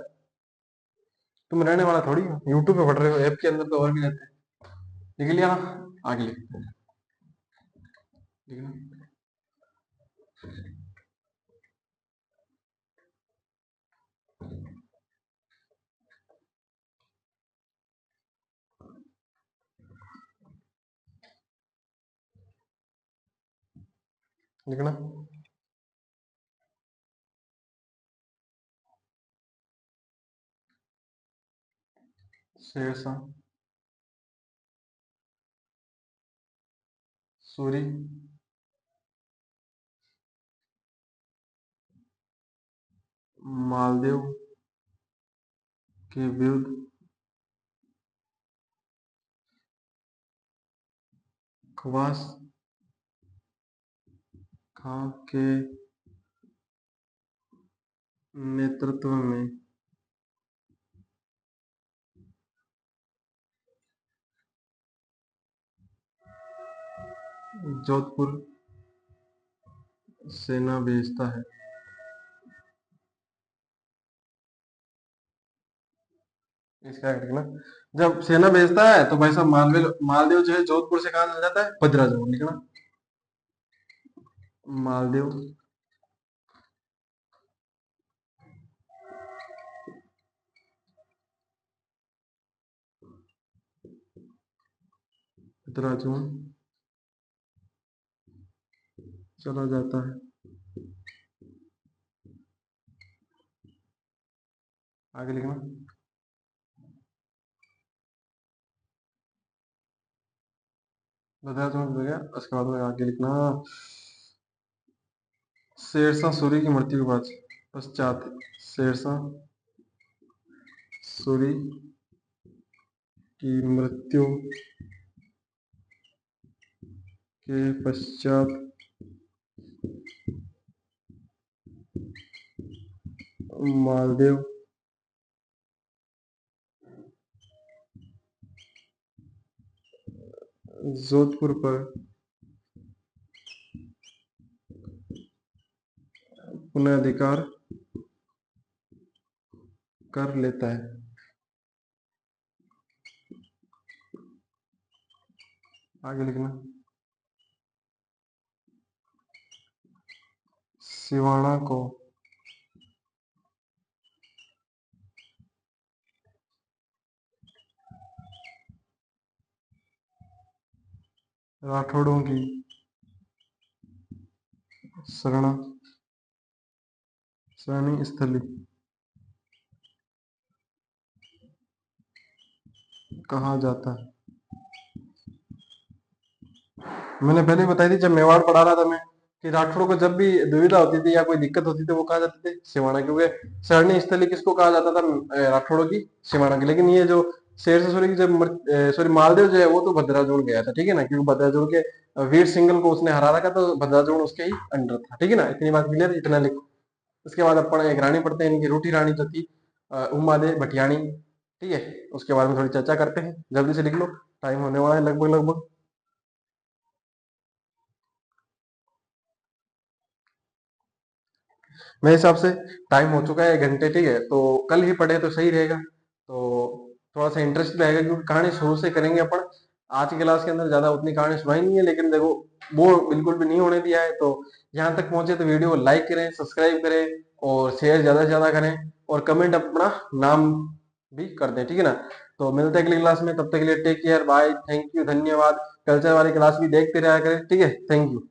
तुम रहने वाला थोड़ी हो, यूट्यूब पे पढ़ रहे हो, ऐप के अंदर तो और भी रहते हैं। लिख लिया ना? आगे लिखना। लिखना। शेरशाह सूरी मालदेव के विरुद्ध खवास खां के नेतृत्व में जोधपुर सेना भेजता है। इसका लिखना। जब सेना भेजता है तो भाई साहब मालवेल मालदेव जो है जोधपुर से कहाँ चला जाता है? भद्राजुर। लिखना। मालदेव भद्राजुर चला जाता है। आगे लिखना। भद्राजुर हो गया, उसके बाद में आगे लिखना। शेरशाह सूरी की मृत्यु के बाद पश्चात शेरशाह सूरी की मृत्यु के पश्चात मालदेव जोधपुर पर पुनर्धिकार कर लेता है। आगे लिखना। सिवाना को राठौड़ों की शरणी स्थली कहा जाता है। मैंने पहले ही बताई थी जब मेवाड़ पढ़ा रहा था मैं, कि राठौड़ों को जब भी दुविधा होती थी या कोई दिक्कत होती थी वो कहा जाते थे सिवाना, क्योंकि शरणी स्थली किसको कहा जाता था? राठौड़ों की, सिवाना की। लेकिन ये जो शेर से सूरी की जब सॉरी मालदेव जो है वो तो भद्राजुर गया था, ठीक है ना, क्योंकि भद्राजुर के वीर सिंगल को उसने हरा रखा, तो भद्राद्रोण उसके ही अंडर था। ठीक है ना, इतनी बात क्लियर, इतना लिखो। उसके बाद अपन एक रानी पढ़ते हैं, इनकी रूठी रानी जो थी उमा दे भटियाणी। ठीक है, उसके बारे में थोड़ी चर्चा करते हैं, जल्दी से लिख लो, टाइम होने वाला है लगभग लगभग। मेरे हिसाब से टाइम हो चुका है 1 घंटे। ठीक है, तो कल ही पढ़े तो सही रहेगा, तो थोड़ा सा इंटरेस्ट भी आएगा, क्योंकि कहानी शुरू से करेंगे अपन। आज की क्लास के अंदर ज्यादा उतनी कहानी सुनाई नहीं है, लेकिन देखो बोर बिल्कुल भी नहीं होने दिया है। तो यहाँ तक पहुंचे तो वीडियो को लाइक करें, सब्सक्राइब करें और शेयर ज्यादा से ज्यादा करें, और कमेंट अपना नाम भी कर दें। ठीक है ना, तो मिलते हैं अगली क्लास में, तब तक के लिए take care, bye, thank you, धन्यवाद। कल्चर वाली क्लास भी देखते रहा करें। ठीक है, थैंक यू।